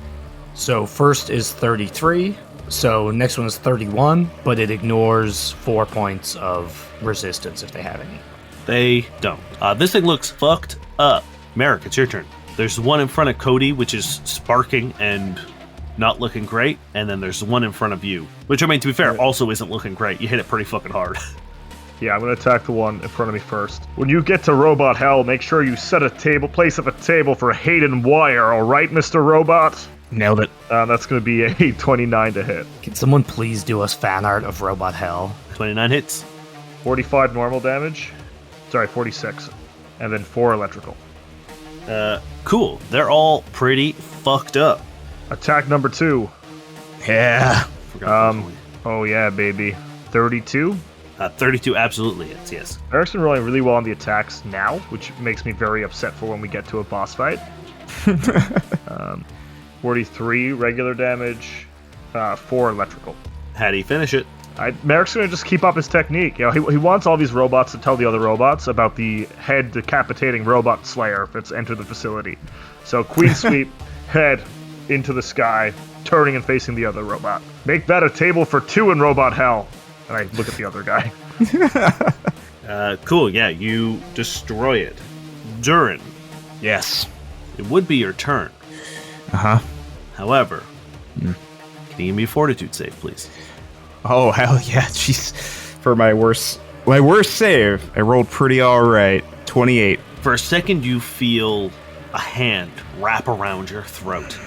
So first is 33. So next one is 31, but it ignores 4 points of resistance if they have any. They don't. This thing looks fucked up. Merrick, it's your turn. There's one in front of Cody, which is sparking and not looking great. And then there's one in front of you, which, I mean, to be fair, also isn't looking great. You hit it pretty fucking hard. Yeah, I'm going to attack the one in front of me first. When you get to Robot Hell, make sure you set a place up a table for Hayden Wire, alright, Mr. Robot? Nailed it. That's going to be a 29 to hit. Can someone please do us fan art of Robot Hell? 29 hits. 45 normal damage. Sorry, 46. And then 4 electrical. Cool. They're all pretty fucked up. Attack number 2. Yeah. Oh yeah, baby. 32. 32 absolutely hits, yes. Merrick's been rolling really well on the attacks now, which makes me very upset for when we get to a boss fight. 43 regular damage, 4 electrical. How do you finish it? Merrick's gonna just keep up his technique. You know, he wants all these robots to tell the other robots about the head decapitating robot slayer that's entered the facility. So Queen Sweep, head into the sky, turning and facing the other robot. Make that a table for 2 in Robot Hell. And I look at the other guy. Cool, yeah, you destroy it. Durrin, Yes. it would be your turn. Uh-huh. However, can you give me a fortitude save, please? Oh, hell yeah. Jeez. For my worst save, I rolled pretty alright. 28. For a second, you feel a hand wrap around your throat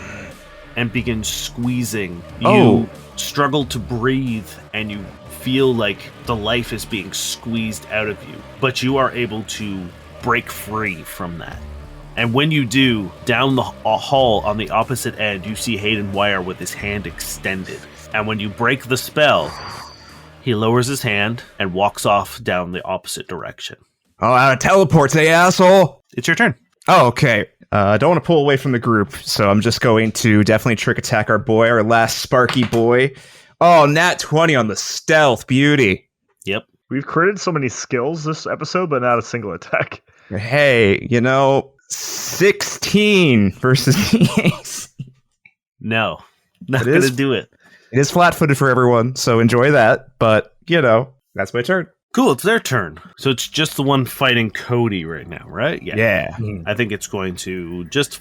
and begin squeezing. You struggle to breathe, and you feel like the life is being squeezed out of you. But you are able to break free from that. And when you do, down the hall on the opposite end, you see Hayden Wire with his hand extended. And when you break the spell, he lowers his hand and walks off down the opposite direction. Oh, out of teleports, asshole! It's your turn. Oh, okay. I don't want to pull away from the group, so I'm just going to definitely trick attack our boy, our last Sparky boy. Oh, nat 20 on the stealth. Beauty. Yep. We've created so many skills this episode, but not a single attack. Hey, 16 versus the AC. No. Not It going to is- do it. It is flat-footed for everyone, so enjoy that. But, that's my turn. Cool, it's their turn. So it's just the one fighting Cody right now, right? Yeah. I think it's going to just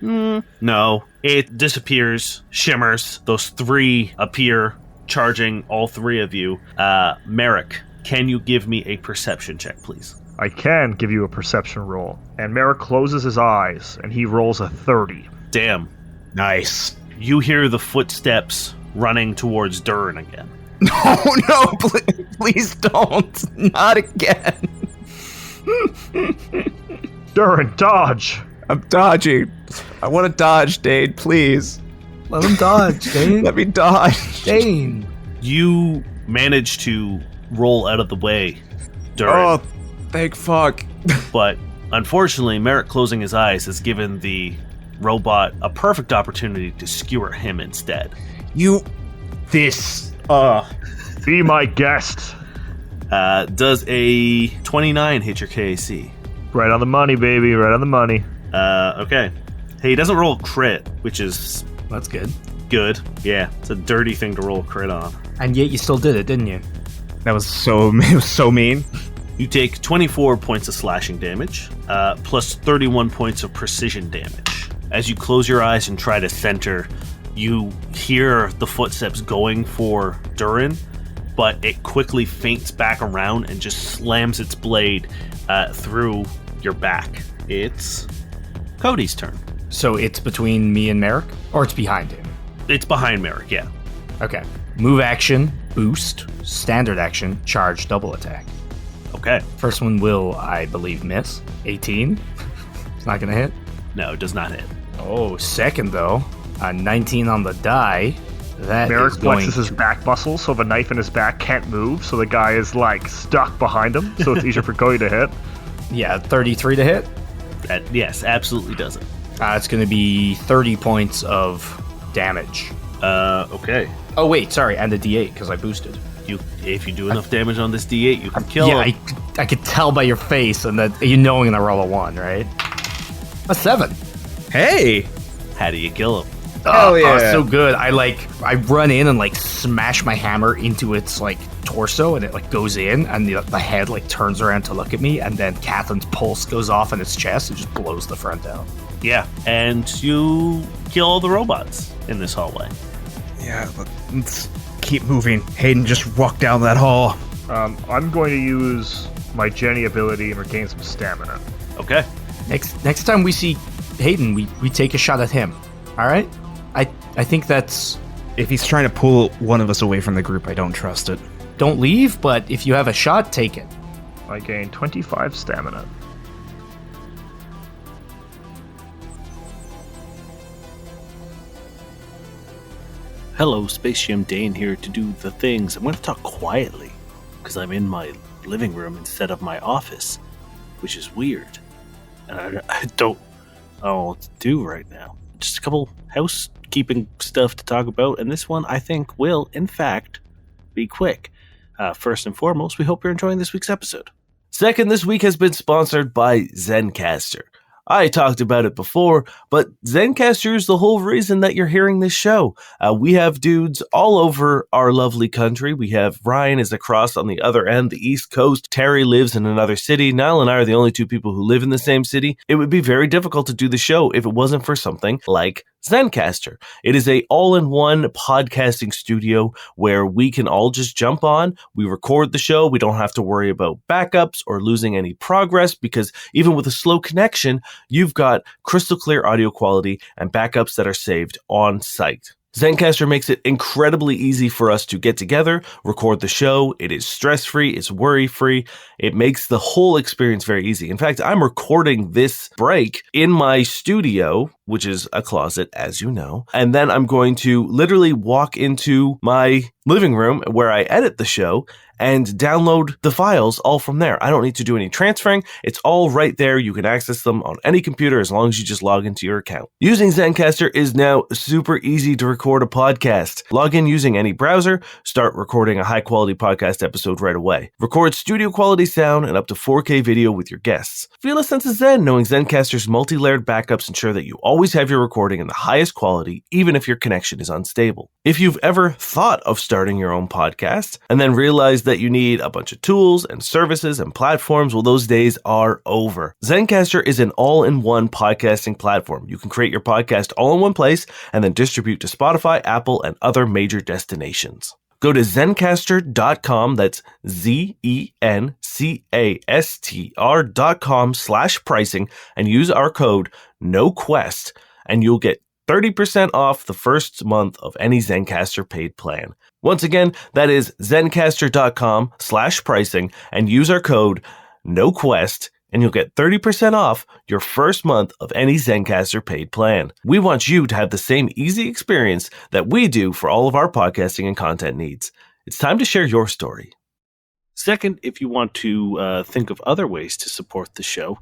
no. It disappears, shimmers. Those 3 appear, charging all 3 of you. Merrick, can you give me a perception check, please? I can give you a perception roll. And Merrick closes his eyes, and he rolls a 30. Damn. Nice. You hear the footsteps running towards Durrin again. No, please don't. Not again. Durrin, dodge! I'm dodging. I want to dodge, Dane, please. Let him dodge, Dane. Let me dodge. Dane. You manage to roll out of the way, Durrin. Oh, thank fuck. But unfortunately, Merrick closing his eyes has given the robot a perfect opportunity to skewer him instead. Be my guest. Does a 29 hit your KAC? Right on the money, baby, right on the money. Okay. Hey, he doesn't roll crit, which is That's good. Good. Yeah, it's a dirty thing to roll a crit on. And yet you still did it, didn't you? That was so it was so mean. You take 24 points of slashing damage, plus 31 points of precision damage. As you close your eyes and try to center, you hear the footsteps going for Durrin, but it quickly feints back around and just slams its blade through your back. It's Cody's turn. So it's between me and Merrick? Or it's behind him? It's behind Merrick, yeah. Okay. Move action, boost, standard action, charge, double attack. Okay. First one will, I believe, miss. 18. It's not going to hit. No, it does not hit. Oh, second though. 19 on the die. That Merrick is going flexes his back muscles so the knife in his back can't move, so the guy is like stuck behind him, so it's easier for Cody to hit. Yeah, 33 to hit. Yes, absolutely doesn't. It's going to be 30 points of damage. Okay. Oh, wait, sorry, and a d8 because I boosted. If you do enough damage on this D8, you can kill Yeah, him. I could tell by your face and that you know I'm going to roll a 1, right? A 7. Hey, How do you kill him? Hell yeah. Oh, so good. I run in and like smash my hammer into its like torso, and it like goes in, and the head like turns around to look at me, and then Catherine's pulse goes off in its chest and just blows the front out. Yeah, and you kill all the robots in this hallway. yeah. Let's keep moving. Hayden, just walk down that hall. I'm going to use my Jenny ability and regain some stamina. Okay. Next time we see Hayden, we take a shot at him. All right? I think that's... If he's trying to pull one of us away from the group, I don't trust it. Don't leave, but if you have a shot, take it. I gain 25 stamina. Hello, Space Jam Dane here to do the things. I'm going to talk quietly because I'm in my living room instead of my office, which is weird. And I don't know what to do right now. Just a couple housekeeping stuff to talk about, and this one I think will, in fact, be quick. First and foremost, we hope you're enjoying this week's episode. Second, this week has been sponsored by Zencastr. I talked about it before, but Zencastr is the whole reason that you're hearing this show. We have dudes all over our lovely country. We have Ryan is across on the other end, the East Coast. Terry lives in another city. Niall and I are the only two people who live in the same city. It would be very difficult to do the show if it wasn't for something like Zencastr. It is a all-in-one podcasting studio where we can all just jump on. We record the show. We don't have to worry about backups or losing any progress because even with a slow connection, you've got crystal clear audio quality and backups that are saved on site. Zencastr makes it incredibly easy for us to get together, record the show. It is stress-free, it's worry-free. It makes the whole experience very easy. In fact, I'm recording this break in my studio, which is a closet, as you know. And then I'm going to literally walk into my living room where I edit the show and download the files all from there. I don't need to do any transferring. It's all right there. You can access them on any computer as long as you just log into your account. Using Zencastr is now super easy to record a podcast. Log in using any browser, start recording a high-quality podcast episode right away. Record studio-quality sound and up to 4K video with your guests. Feel a sense of zen knowing Zencastr's multi-layered backups ensure that you always have your recording in the highest quality, even if your connection is unstable. If you've ever thought of starting your own podcast and then realized that you need a bunch of tools and services and platforms, well, those days are over. Zencastr is an all-in-one podcasting platform. You can create your podcast all in one place and then distribute to Spotify, Apple, and other major destinations. Go to zencastr.com, that's zencastr.com/pricing, and use our code NOQUEST, and you'll get 30% off the first month of any Zencastr paid plan. Once again, that is zencastr.com/pricing, and use our code NOQUEST, and you'll get 30% off your first month of any Zencastr paid plan. We want you to have the same easy experience that we do for all of our podcasting and content needs. It's time to share your story. Second, if you want to think of other ways to support the show,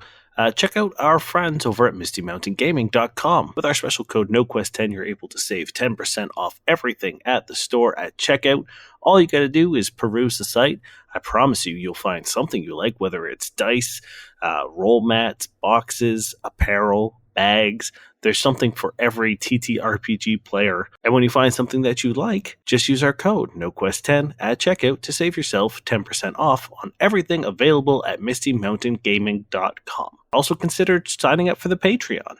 check out our friends over at MistyMountainGaming.com. With our special code NOQUEST10, you're able to save 10% off everything at the store at checkout. All you got to do is peruse the site. I promise you'll find something you like, whether it's dice, roll mats, boxes, apparel, bags. There's something for every TTRPG player. And when you find something that you like, just use our code NoQuest10 at checkout to save yourself 10% off on everything available at mistymountaingaming.com. Also consider signing up for the Patreon.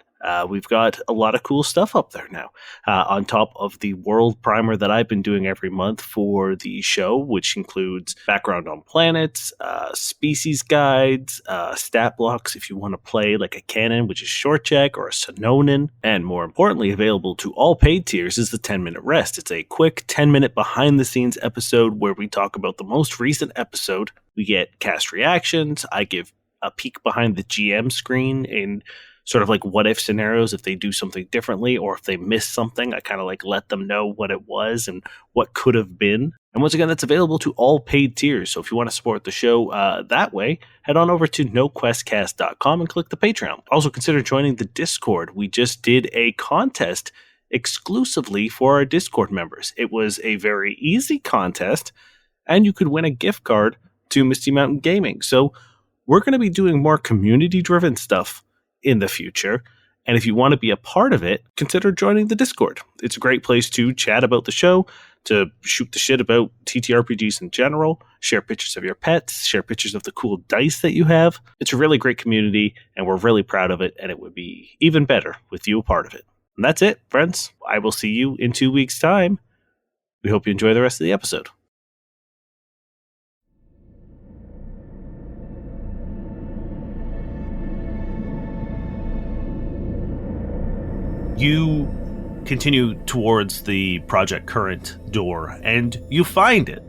We've got a lot of cool stuff up there now. On top of the world primer that I've been doing every month for the show, which includes background on planets, species guides, stat blocks if you want to play like a canon, which is short check, or a Sononin, and more importantly, available to all paid tiers is the 10-minute rest. It's a quick 10-minute behind-the-scenes episode where we talk about the most recent episode. We get cast reactions. I give a peek behind the GM screen in sort of like what if scenarios if they do something differently or if they miss something. I kind of like let them know what it was and what could have been. And once again, that's available to all paid tiers. So if you want to support the show that way, head on over to noquestcast.com and click the Patreon. Also consider joining the Discord. We just did a contest exclusively for our Discord members. It was a very easy contest and you could win a gift card to Misty Mountain Gaming. So we're going to be doing more community driven stuff in the future. And if you want to be a part of it, consider joining the Discord. It's a great place to chat about the show, to shoot the shit about TTRPGs in general, share pictures of your pets, share pictures of the cool dice that you have. It's a really great community, and we're really proud of it, and it would be even better with you a part of it. And that's it, friends. I will see you in 2 weeks' time. We hope you enjoy the rest of the episode. You continue towards the Project Current door, and you find it.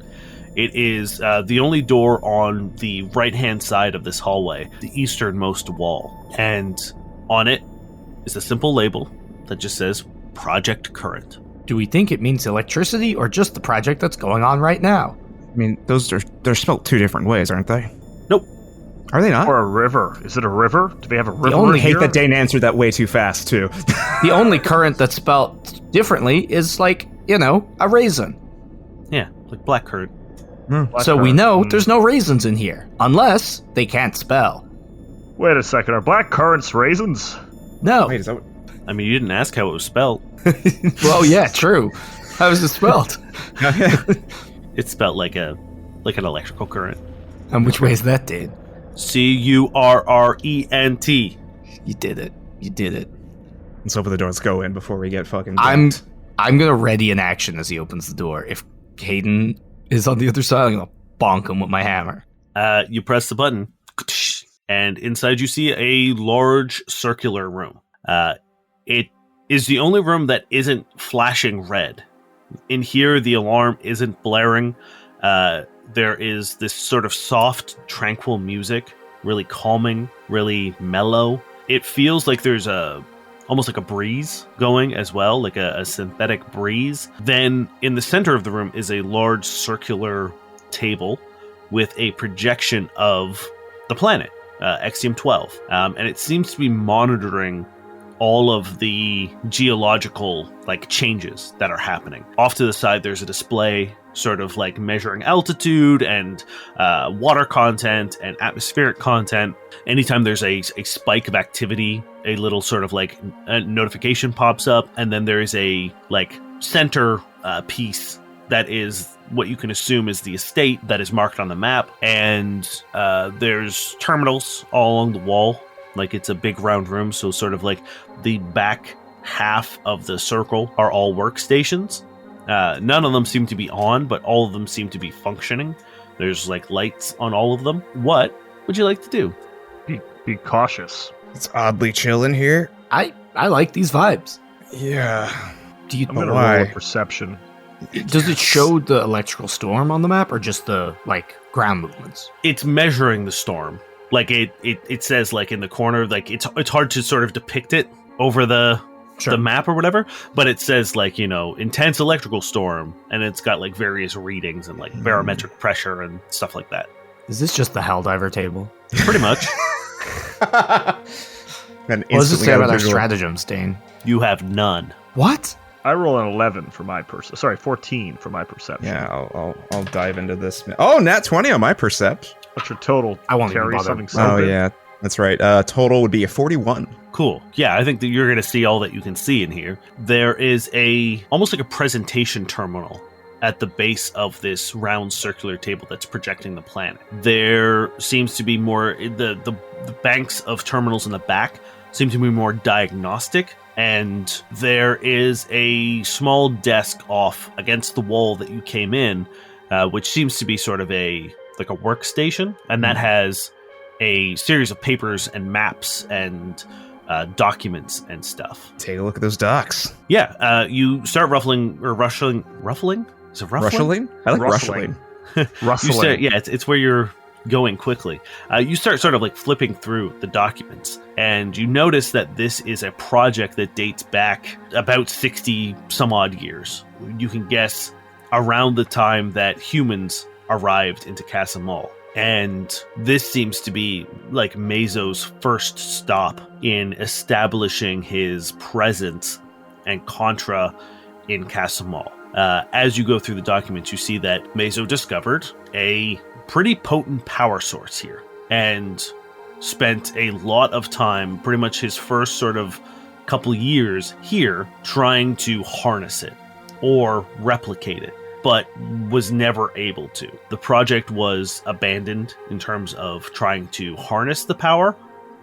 It is the only door on the right-hand side of this hallway, the easternmost wall. And on it is a simple label that just says Project Current. Do we think it means electricity or just the project that's going on right now? I mean, they're spelled two different ways, aren't they? Nope. Are they not? Or a river. Is it a river? Do they have a river only I hate here? that Dane answered that way too fast, too. The only current that's spelled differently is like, a raisin. Yeah, like black currant. Black So we currant. know there's no raisins in here, unless they can't spell. Wait a second, are black currants raisins? No. Wait, is that what... I mean, you didn't ask how it was spelled. Well, yeah, true. How is it spelled? It's spelled like an electrical current. And which way is that, Dane? Current. You did it. You did it. Let's open the doors, go in before we get fucking I'm dumped. gonna ready an action as he opens the door. If Caden is on the other side, I'm gonna bonk him with my hammer. You press the button, and inside you see a large circular room. It is the only room that isn't flashing red. In here, the alarm isn't blaring. There is this sort of soft, tranquil music, really calming, really mellow. It feels like there's almost like a breeze going as well, like a synthetic breeze. Then in the center of the room is a large circular table with a projection of the planet, Exium 12. And it seems to be monitoring all of the geological changes that are happening. Off to the side, there's a display sort of measuring altitude and water content and atmospheric content. Anytime there's a spike of activity, a little sort of a notification pops up, and then there is a center piece that is what you can assume is the estate that is marked on the map, and there's terminals all along the wall. It's a big round room, so sort of the back half of the circle are all workstations. None of them seem to be on, but all of them seem to be functioning. There's lights on all of them. What would you like to do? Be cautious. It's oddly chill in here. I like these vibes. Yeah. Do you I'm gonna Why? roll a perception. Does it show the electrical storm on the map or just the ground movements? It's measuring the storm. It says in the corner, it's hard to sort of depict it over the map or whatever, but it says intense electrical storm, and it's got various readings and barometric pressure and stuff like that. Is this just the Helldiver table? Pretty much. And What does it say about our visual. stratagems, Dane? You have none. What? I roll an 11 for my 14 for my perception. Yeah, I'll dive into this. Oh, nat 20 on my percept. What's your total? I won't even Terry, bother. something Oh something? yeah, That's right. Total would be a 41. Cool. Yeah, I think that you're going to see all that you can see in here. There is almost like a presentation terminal at the base of this round circular table that's projecting the planet. There seems to be more, the banks of terminals in the back seem to be more diagnostic, and there is a small desk off against the wall that you came in, which seems to be sort of like a workstation, and that has a series of papers and maps and documents and stuff. Take a look at those docs. Yeah, you start ruffling? Is it ruffling? Rustling? I like Rustling. rustling. Rustling. It's where you're going quickly. You start sort of like flipping through the documents, and you notice that this is a project that dates back about 60 some odd years. You can guess around the time that humans arrived into Casa-Mal. And this seems to be like Mezo's first stop in establishing his presence and Contra in Casa-Mal. As you go through the documents, you see that Mezo discovered a pretty potent power source here and spent a lot of time, pretty much his first sort of couple years here, trying to harness it or replicate it, but was never able to. The project was abandoned in terms of trying to harness the power,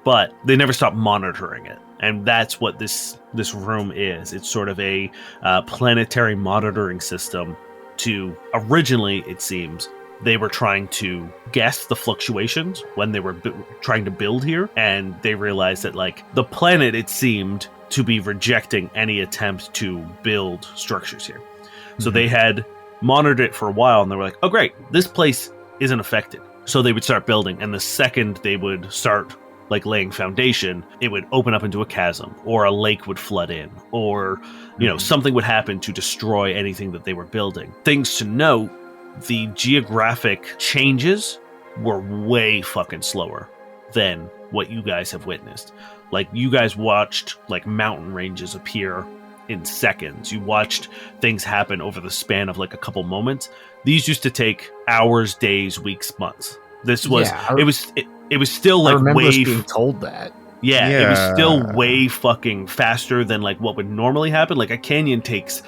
but they never stopped monitoring it. And that's what this room is. It's sort of a planetary monitoring system to, originally, it seems, they were trying to guess the fluctuations when they were trying to build here, and they realized that, like, the planet, it seemed to be rejecting any attempt to build structures here. So they had monitored it for a while, and they were like, oh great, this place isn't affected. So they would start building, and the second they would start like laying foundation, it would open up into a chasm, or a lake would flood in, or something would happen to destroy anything that they were building. Things to note, the geographic changes were way fucking slower than what you guys have witnessed. Like, you guys watched like mountain ranges appear in seconds. You watched things happen over the span of like a couple moments. These used to take hours, days, weeks, months. This was it was still like I remember us way being told that. Yeah, it was Yeah. still way fucking faster than like what would normally happen. Like, a canyon takes,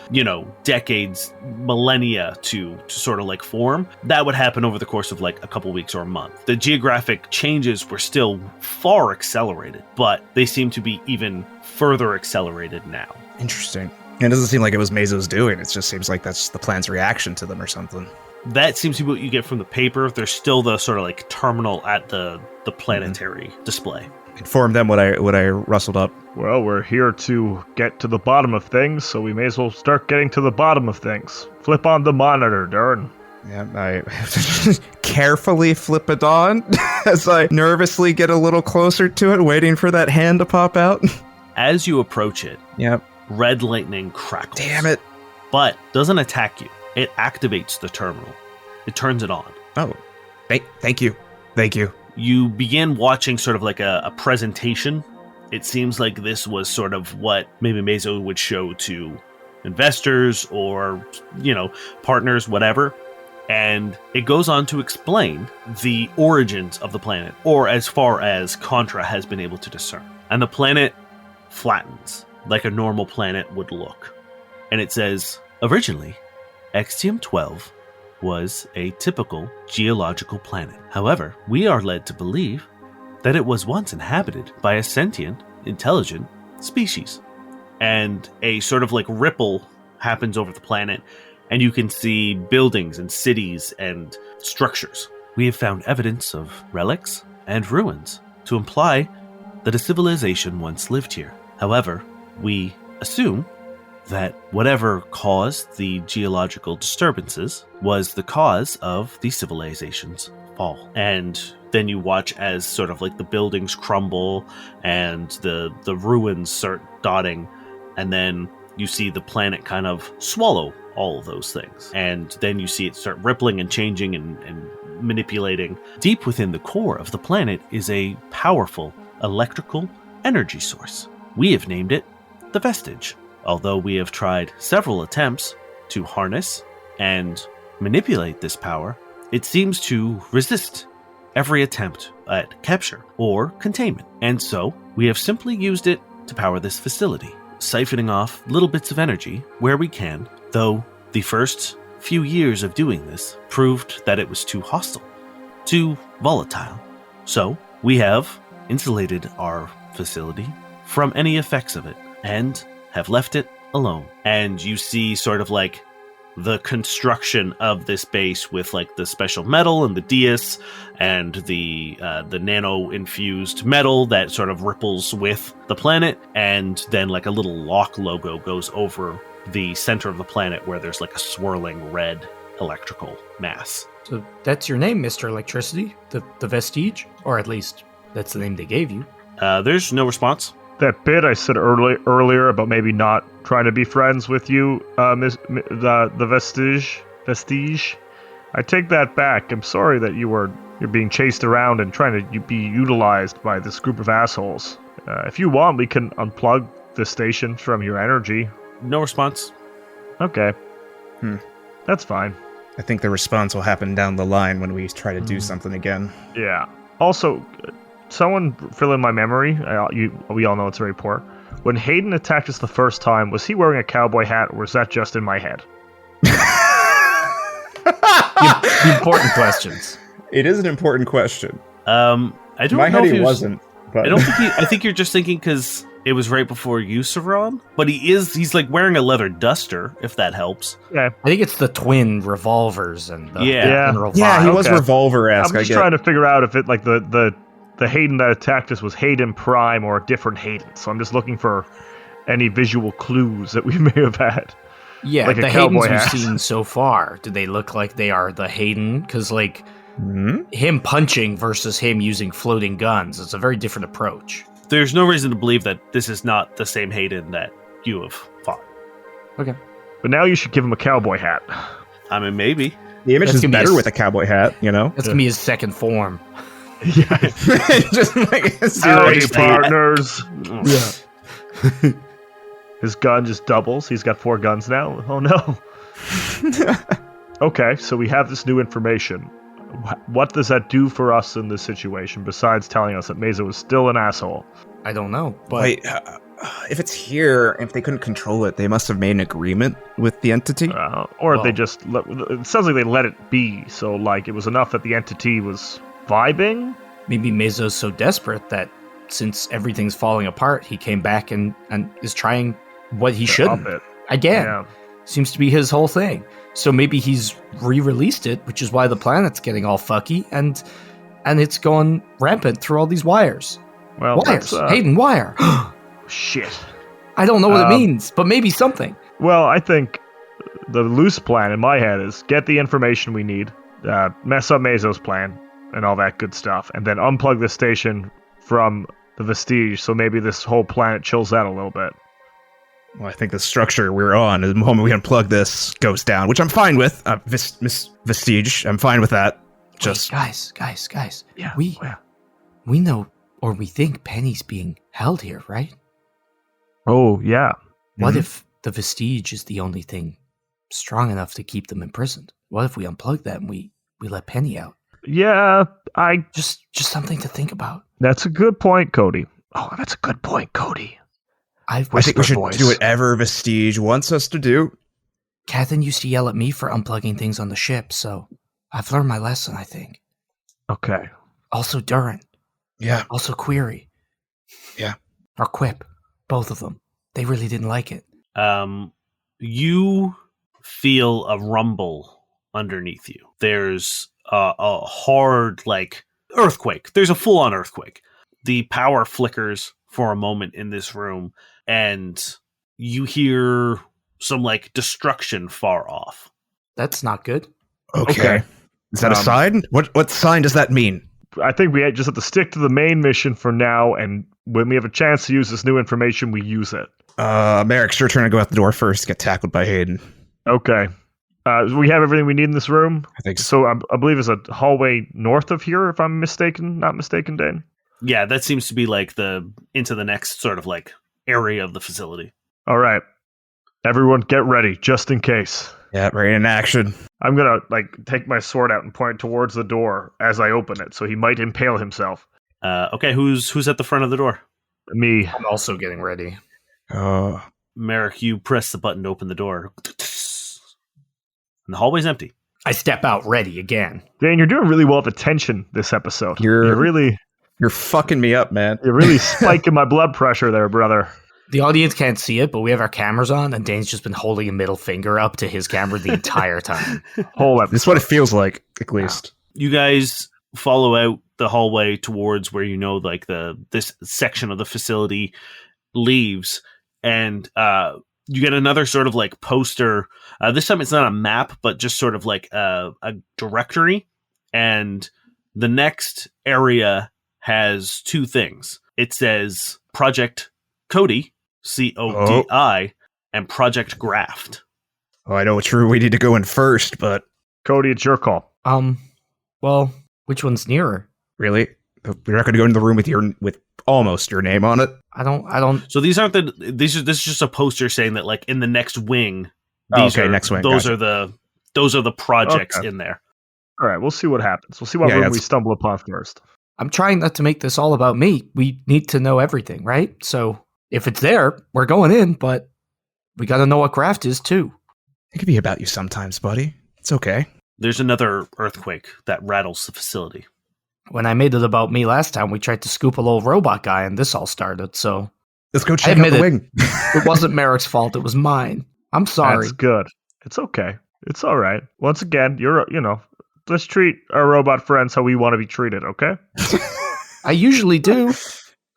decades, millennia to sort of like form. That would happen over the course of like a couple weeks or a month. The geographic changes were still far accelerated, but they seem to be even further accelerated now. Interesting. It doesn't seem like it was Mezo's doing. It just seems like that's the plan's reaction to them or something. That seems to be what you get from the paper. There's still the sort of like terminal at the planetary display. Inform them what I rustled up. Well, we're here to get to the bottom of things, so we may as well start getting to the bottom of things. Flip on the monitor, Durrin. Yeah, I carefully flip it on as I nervously get a little closer to it, waiting for that hand to pop out. As you approach it, Yep. red lightning crackles. Damn it. But doesn't attack you. It activates the terminal. It turns it on. Oh, thank you. Thank you. You begin watching sort of like a presentation. It seems like this was sort of what maybe Mezo would show to investors or, partners, whatever. And it goes on to explain the origins of the planet, or as far as Contra has been able to discern. And the planet flattens like a normal planet would look. And it says, originally, Extium-12 was a typical geological planet. However, we are led to believe that it was once inhabited by a sentient, intelligent species. And a sort of like ripple happens over the planet, and you can see buildings and cities and structures. We have found evidence of relics and ruins to imply that a civilization once lived here. However, we assume that whatever caused the geological disturbances was the cause of the civilization's fall. And then you watch as sort of like the buildings crumble and the ruins start dotting, and then you see the planet kind of swallow all of those things. And then you see it start rippling and changing and manipulating. Deep within the core of the planet is a powerful electrical energy source. We have named it the Vestige. Although we have tried several attempts to harness and manipulate this power, it seems to resist every attempt at capture or containment, and so we have simply used it to power this facility, siphoning off little bits of energy where we can, though the first few years of doing this proved that it was too hostile, too volatile. So we have insulated our facility from any effects of it and have left it alone. And you see sort of like the construction of this base with like the special metal and the dais and the nano infused metal that sort of ripples with the planet, and then like a little lock logo goes over the center of the planet where there's like a swirling red electrical mass. So that's your name, Mr. Electricity, the Vestige, or at least that's the name they gave you. There's no response. That bit I said earlier about maybe not trying to be friends with you, the Vestige. I take that back. I'm sorry that you're being chased around and trying to be utilized by this group of assholes. If you want, we can unplug the station from your energy. No response. Okay. That's fine. I think the response will happen down the line when we try to do something again. Yeah. Also, someone fill in my memory. We all know it's very poor. When Hayden attacked us the first time, was he wearing a cowboy hat, or was that just in my head? The important questions. It is an important question. I don't In my know head if he was, wasn't. But I don't think I think you're just thinking because it was right before you, Saran. But he's like wearing a leather duster, if that helps. Yeah. I think it's the twin revolvers and the Yeah. general yeah, he vibe. was Okay. revolver-esque. I'm just trying to figure out if it like the Hayden that attacked us was Hayden Prime or a different Hayden. So I'm just looking for any visual clues that we may have had. Yeah, like a the cowboy Haydens hat. we've seen so far, do they look like they are the Hayden? Because, like, Hmm? him punching versus him using floating guns, it's a very different approach. There's no reason to believe that this is not the same Hayden that you have fought. Okay. But now you should give him a cowboy hat. I mean, maybe. The image That's is gonna be better a- with a cowboy hat, you know? That's going to be his second form. Yeah. Just like Howdy, zero partners. Yeah. His gun just doubles. He's got 4 guns now. Oh no. Okay, so we have this new information. What does that do for us in this situation besides telling us that Mesa was still an asshole? I don't know, but Wait, if it's here, if they couldn't control it, they must have made an agreement with the entity. Or Well- they just it sounds like they let it be. So like it was enough that the entity was vibing. maybe Meso's so desperate that since everything's falling apart, he came back and is trying what he shouldn't. Up it. Again, Yeah. seems to be his whole thing. So maybe he's re-released it, which is why the planet's getting all fucky, and it's going rampant through all these wires. Well, Wires. that's, Hayden, wire. shit. I don't know what it Um, means, but maybe something. Well, I think the loose plan in my head is get the information we need, mess up Meso's plan, and all that good stuff, and then unplug the station from the Vestige, so maybe this whole planet chills out a little bit. Well, I think the structure we're on, the moment we unplug this, goes down, which I'm fine with. Miss Vestige, I'm fine with that. Just Wait, guys. Yeah. We know, or we think Penny's being held here, right? Oh, yeah. What Mhm. if the Vestige is the only thing strong enough to keep them imprisoned? What if we unplug that and we let Penny out? Yeah, Just something to think about. that's a good point, Cody. Oh, that's a good point, Cody. I've I think we Whisper should voice. do whatever Vestige wants us to do. Catherine used to yell at me for unplugging things on the ship, so I've learned my lesson, I think. Okay. Also Durrin. Yeah. Also Query. Yeah. Or Quip. Both of them. They really didn't like it. You feel a rumble underneath you. There's a hard, like, earthquake. There's a full-on earthquake. The power flickers for a moment in this room, and you hear some, like, destruction far off. That's not good. Okay. Is that a sign? What sign does that mean? I think we just have to stick to the main mission for now, and when we have a chance to use this new information, we use it. Merrick, it's your turn to go out the door first, get tackled by Hayden. Okay. We have everything we need in this room. I think so. So I believe it's a hallway north of here, if I'm not mistaken, Dane. Yeah, that seems to be, like, into the next sort of, like, area of the facility. All right. Everyone get ready, just in case. Yeah, right in action. I'm gonna take my sword out and point towards the door as I open it, so he might impale himself. Okay, who's at the front of the door? Me. I'm also getting ready. Merrick, you press the button to open the door. And the hallway's empty. I step out ready again. Dan, you're doing really well with the tension this episode. You're fucking me up, man. You're really spiking my blood pressure there, brother. The audience can't see it, but we have our cameras on, and Dane's just been holding a middle finger up to his camera the entire time. Whole episode. This is what it feels like, at least. You guys follow out the hallway towards where this section of the facility leaves, and you get another sort of poster. This time it's not a map, but just sort of a directory, and the next area has two things. It says Project Cody, CODI, and Project Graft. Oh, I know it's true. We need to go in first, but Cody, it's your call. Well, which one's nearer? really, we're not going to go into the room with almost your name on it. I don't. So these aren't this is just a poster saying that in the next wing. Next wing. Those Gotcha. are the projects Okay. in there. All right, we'll see what happens. We'll see what room we stumble upon first. I'm trying not to make this all about me. We need to know everything, right? So if it's there, we're going in, but we got to know what graft is too. It could be about you sometimes, buddy. It's okay. There's another earthquake that rattles the facility. When I made it about me last time, we tried to scoop a little robot guy, and this all started. So Let's go check out the wing. it wasn't Merrick's fault; it was mine. I'm sorry. That's good. It's okay. It's all right. Once again, let's treat our robot friends how we want to be treated, okay? I usually do.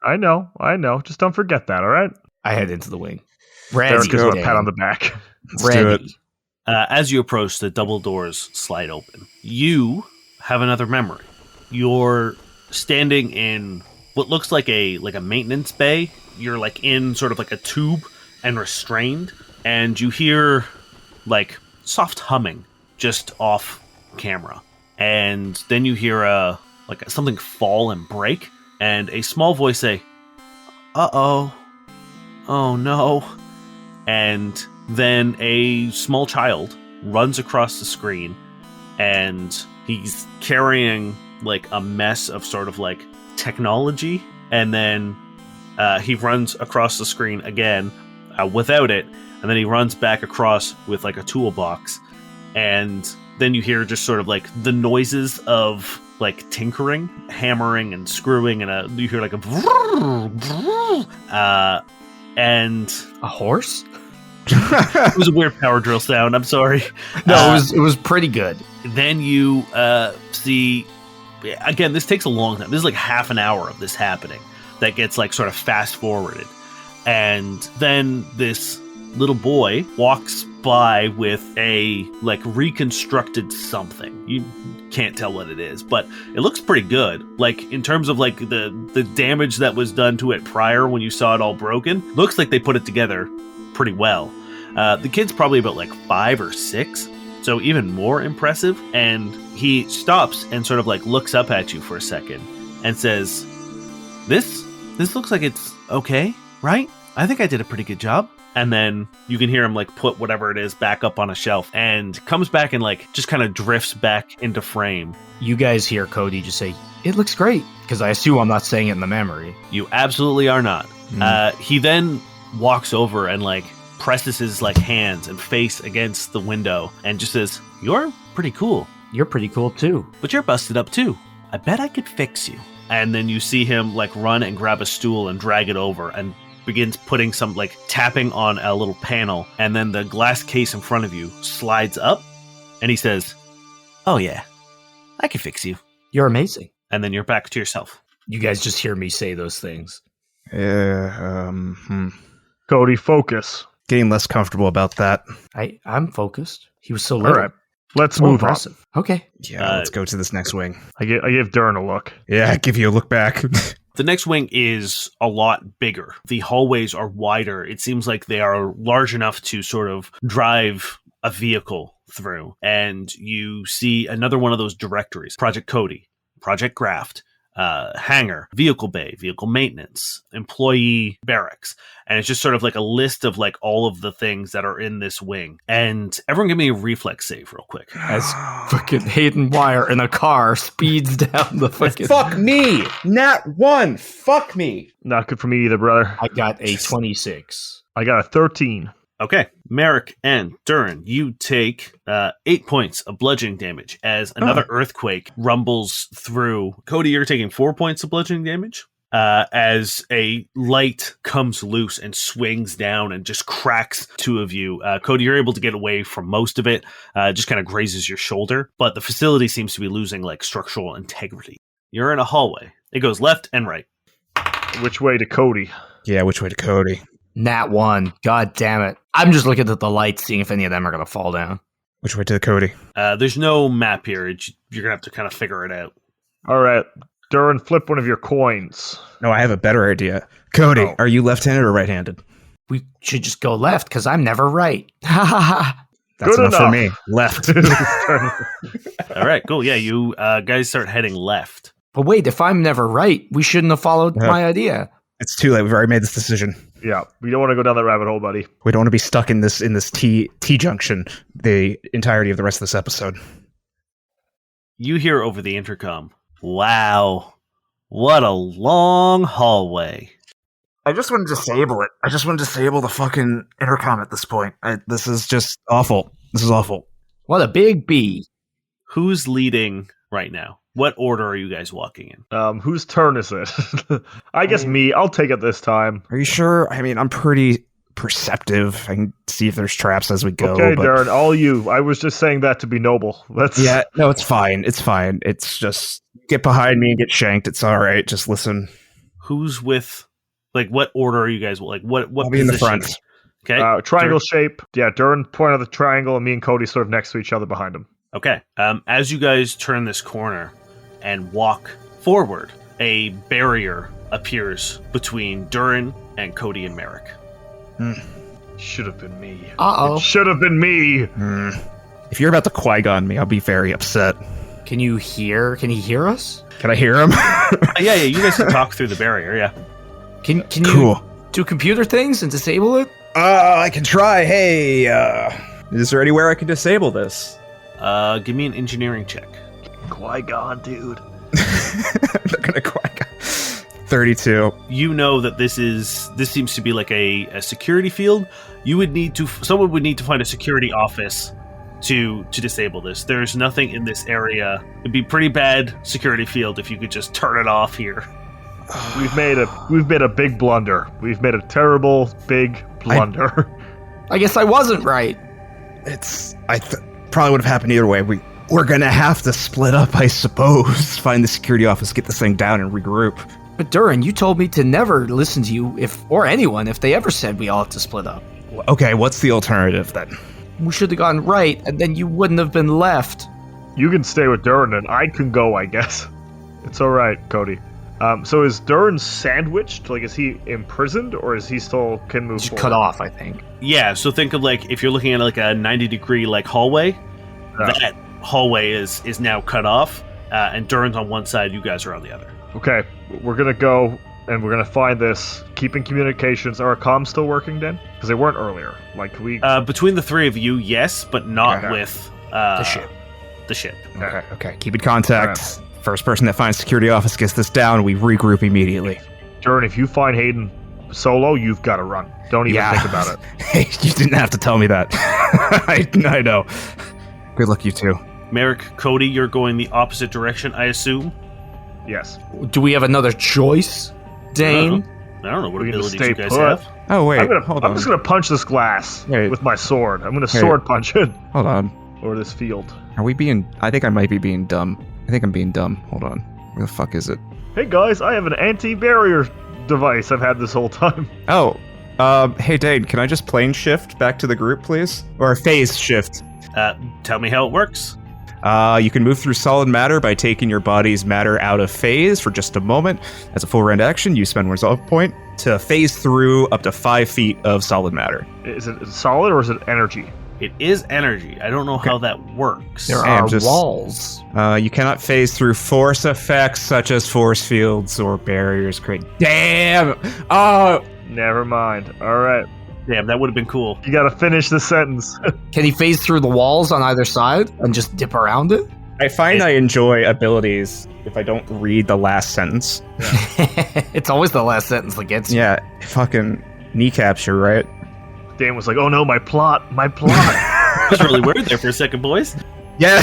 I know. Just don't forget that, all right? I head into the wing. Ready. Derek gives him a pat on the back. Let's do it. As you approach, the double doors slide open. You have another memory. You're standing in what looks like a maintenance bay. You're in sort of a tube and restrained, and you hear soft humming just off camera. And then you hear something fall and break, and a small voice say, "Uh-oh. Oh no." And then a small child runs across the screen, and he's carrying a mess of sort of technology, and then he runs across the screen again without it, and then he runs back across with a toolbox, and then you hear just sort of the noises of tinkering, hammering and screwing, and you hear and A horse? it was a weird power drill sound. I'm sorry. No, it was pretty good. Then you see, again, this takes a long time. This is half an hour of this happening that gets sort of fast forwarded. And then this little boy walks by with a reconstructed something. You can't tell what it is, but it looks pretty good. In terms of the damage that was done to it prior when you saw it all broken, looks like they put it together pretty well. The kid's probably about 5 or 6, so even more impressive. And he stops and sort of looks up at you for a second and says, This looks like it's okay, right? I think I did a pretty good job." And then you can hear him put whatever it is back up on a shelf, and comes back and just kind of drifts back into frame. You guys hear Cody just say, "It looks great," because I assume I'm not saying it in the memory. You absolutely are not. He then walks over and presses his hands and face against the window and just says, "You're pretty cool, You're pretty cool too. but you're busted up too. I bet I could fix you." And then you see him run and grab a stool and drag it over and begins putting some tapping on a little panel, and then the glass case in front of you slides up, and he says, "Oh yeah, I can fix you." You're amazing. And then you're back to yourself. You guys just hear me say those things. Cody, focus. Getting less comfortable about that. I'm focused. He was so All little. right, let's So move on. impressive. Okay. Yeah, let's go to this next wing. I give Durrin a look. Yeah, give you a look back. The next wing is a lot bigger. The hallways are wider. It seems like they are large enough to sort of drive a vehicle through. And you see another one of those directories. Project Cody, Project Graft, hangar, vehicle bay, vehicle maintenance, employee barracks. And it's just sort of like a list of like all of the things that are in this wing. And everyone give me a reflex save real quick. As fucking Hayden Wire in a car speeds down the fucking... Fuck me! Nat 1! Fuck me! Not good for me either, brother. I got a 26. I got a 13. Okay, Merrick and Durrin, you take 8 points of bludgeoning damage as another earthquake rumbles through. Cody, you're taking 4 points of bludgeoning damage as a light comes loose and swings down and just cracks two of you. Cody, you're able to get away from most of it. Just kind of grazes your shoulder, but the facility seems to be losing like structural integrity. You're in a hallway. It goes left and right. Which way to Cody? Yeah, which way to Cody? Nat 1. God damn it. I'm just looking at the lights, seeing if any of them are going to fall down. Which way to Cody? There's no map here. You're going to have to kind of figure it out. All right. Durrin, flip one of your coins. No, I have a better idea. Cody, are you left-handed or right-handed? We should just go left, because I'm never right. Ha ha ha. That's Good enough for enough. me. Left. All right, cool. Yeah, you guys start heading left. But wait, if I'm never right, we shouldn't have followed my idea. It's too late. We've already made this decision. Yeah, we don't want to go down that rabbit hole, buddy. We don't want to be stuck in this T junction the entirety of the rest of this episode. You hear over the intercom, "Wow, what a long hallway." I just want to disable it. I just want to disable the fucking intercom at this point. This is just awful. This is awful. What a big B. Who's leading right now? What order are you guys walking in? Whose turn is it? I guess me. I'll take it this time. Are you sure? I mean, I'm pretty perceptive. I can see if there's traps as we go. Okay, but... Durrin, all you. I was just saying that to be noble. Yeah, no, it's fine. It's fine. It's just get behind me and get shanked. It's all right. Just listen. Who's with? Like, what order are you guys? Like, what? I'll be in the front. Okay. Triangle shape. Yeah, Durrin point out the triangle, and me and Cody sort of next to each other behind him. Okay. As you guys turn this corner and walk forward, a barrier appears between Durrin and Cody and Merrick. Should have been me. Uh-oh. Should have been me. If you're about to Qui-Gon me, I'll be very upset. Can you hear? Can he hear us? Can I hear him? Yeah, you guys can talk through the barrier, yeah. Can Cool. you do computer things and disable it? I can try. Hey, is there anywhere I can disable this? Give me an engineering check. Qui-Gon, dude. They're gonna Qui-Gon. 32. You know that this seems to be like a security field. Someone would need to find a security office to disable this. There's nothing in this area. It'd be pretty bad security field if you could just turn it off here. We've made a big blunder. We've made a terrible big blunder. I guess I wasn't right. Probably would have happened either way. We're gonna have to split up, I suppose. Find the security office, get this thing down, and regroup. But Durrin, you told me to never listen to you or anyone if they ever said we all have to split up. Okay, what's the alternative then? We should have gone right, and then you wouldn't have been left. You can stay with Durrin, and I can go, I guess. It's all right, Cody. So is Durrin sandwiched? Like, is he imprisoned, or is he still can move forward? Cut off, I think. Yeah, so think of like if you're looking at like a 90-degree like hallway, that hallway is now cut off, and Durrin's on one side, you guys are on the other. Okay, we're gonna go and we're gonna find this. Keeping communications. Are our comms still working then? Because they weren't earlier. Like we between the three of you, yes, but not Okay. with The ship. The ship. Okay. Keep in contact. First person that finds security office gets this down, we regroup immediately. Durrin, if you find Hayden solo, you've got to run. Don't even think about it. Hey, you didn't have to tell me that. I know. Good luck, you two. Merrick, Cody, you're going the opposite direction, I assume. Yes. Do we have another choice, Dane? I don't know what We can just abilities you stay guys put. have. Oh, wait. I'm just gonna punch this glass Hey. with my sword. I'm gonna Hey. sword punch it Hold on. over this field. Are we being... I think I might be being dumb. I think I'm being dumb. Hold on. Where the fuck is it? Hey guys, I have an anti-barrier device I've had this whole time. Oh. Hey, Dane, can I just plane shift back to the group, please? Or phase shift. Tell me how it works. You can move through solid matter by taking your body's matter out of phase for just a moment. As a full round action, you spend one resolve point to phase through up to 5 feet of solid matter. Is it solid or is it energy? It is energy. I don't know how that works. There Hey, I'm are just- walls. You cannot phase through force effects such as force fields or barriers. Damn! Oh, Never mind. All right. Damn, that would have been cool. You gotta finish the sentence. Can he phase through the walls on either side and just dip around it? I find I enjoy abilities if I don't read the last sentence. It's always the last sentence that gets you. Yeah, fucking kneecaps, you're right. Dan was like, "Oh no, my plot." I was really worried there for a second, boys. Yeah.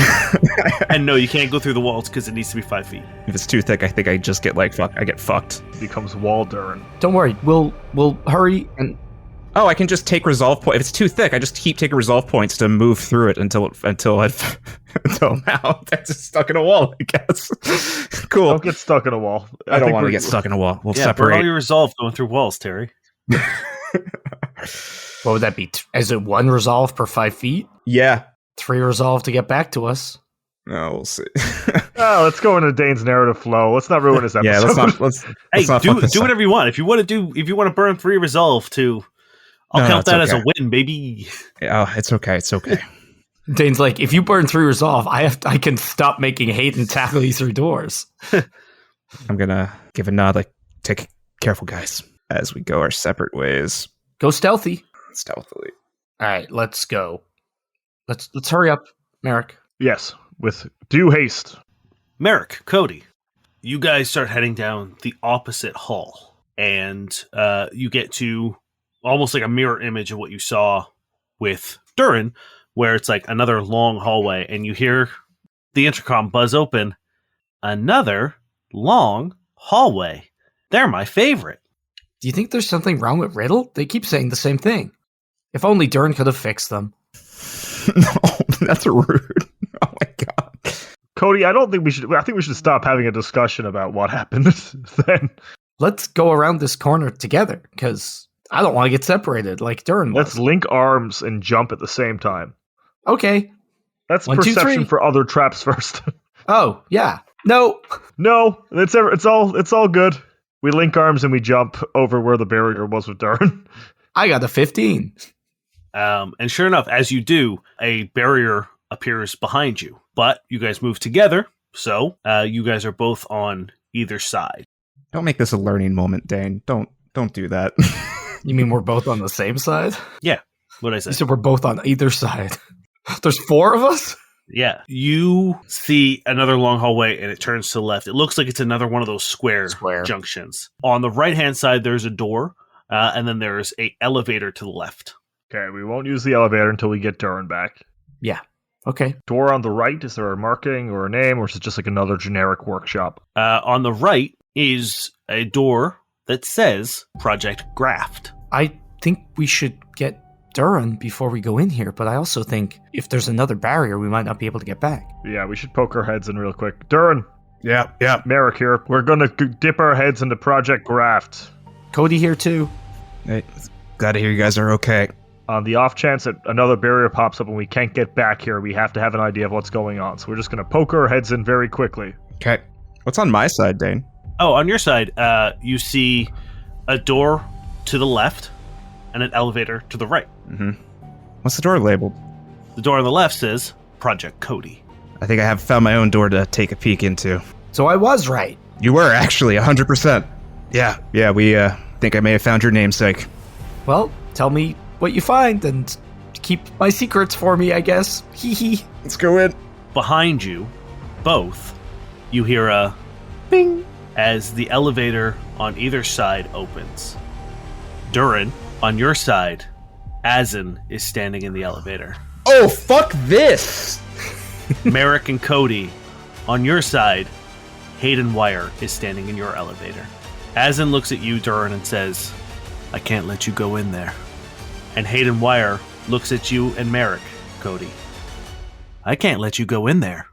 And no, you can't go through the walls because it needs to be 5 feet. If it's too thick, I think I just get I get fucked. Becomes wall Durrin. Don't worry, we'll hurry and Oh, I can just take resolve points. If it's too thick, I just keep taking resolve points to move through it until now that's just stuck in a wall, I guess. Cool. Don't get stuck in a wall. I don't think want to we're- get stuck in a wall. We'll Yeah, burn all separate. your resolve going through walls, Terry. what would that be? Is it 1 resolve per 5 feet? Yeah. 3 resolve to get back to us. No, we'll see. Oh, let's go into Dane's narrative flow. Let's not ruin this episode. Yeah, let's Hey, not fuck this do up. whatever you want. If you want to burn 3 resolve too, I'll No, count it's that as a okay. win, baby. Oh, it's okay. It's okay. Dane's like, if you burn 3 resolve, I can stop making Hayden tackle you through doors. I'm gonna give a nod, like, take careful, guys, as we go our separate ways Go stealthy. stealthily. All right, let's go. Let's hurry up, Merrick. Yes, with due haste. Merrick, Cody, you guys start heading down the opposite hall, and you get to almost like a mirror image of what you saw with Durrin, where it's like another long hallway, and you hear the intercom buzz open. Another long hallway. They're my favorite. Do you think there's something wrong with Riddle? They keep saying the same thing. If only Durrin could have fixed them. No, that's rude. Oh my god. Cody, I think we should stop having a discussion about what happened then. Let's go around this corner together, because I don't want to get separated like Durrin was. Let's link arms and jump at the same time. Okay. That's 1, 2, perception 3. for other traps first. Oh, yeah. No. No, it's all good. We link arms and we jump over where the barrier was with Durrin. I got a 15. And sure enough, as you do, a barrier appears behind you. But you guys move together, so you guys are both on either side. Don't make this a learning moment, Dane. Don't do that. You mean we're both on the same side? What did I say? You said we're both on either side. There's 4 of us? Yeah. You see another long hallway, and it turns to the left. It looks like it's another one of those square junctions. On the right-hand side, there's a door, and then there's an elevator to the left. Okay, we won't use the elevator until we get Durrin back. Yeah. Okay. Door on the right, is there a marking or a name, or is it just like another generic workshop? On the right is a door that says Project Graft. I think we should get Durrin before we go in here, but I also think if there's another barrier, we might not be able to get back. Yeah, we should poke our heads in real quick. Durrin, Yeah. Merrick here. We're gonna dip our heads into Project Graft. Cody here too. Hey, glad to hear you guys are okay. On the off chance that another barrier pops up and we can't get back here, we have to have an idea of what's going on. So we're just gonna poke our heads in very quickly. Okay. What's on my side, Dane? Oh, on your side, you see a door to the left and an elevator to the right. Mm-hmm. What's the door labeled? The door on the left says Project Cody. I think I have found my own door to take a peek into. So I was right. You were actually 100%. Yeah. We think I may have found your namesake. Well, tell me what you find and keep my secrets for me, I guess. Hee hee. Let's go in. Behind you, both, you hear a bing as the elevator on either side opens. Durrin, on your side, Azin is standing in the elevator. Oh, fuck this! Merrick and Cody, on your side, Hayden Wire is standing in your elevator. Azin looks at you, Durrin, and says, I can't let you go in there. And Hayden Wire looks at you and Merrick, Cody. I can't let you go in there.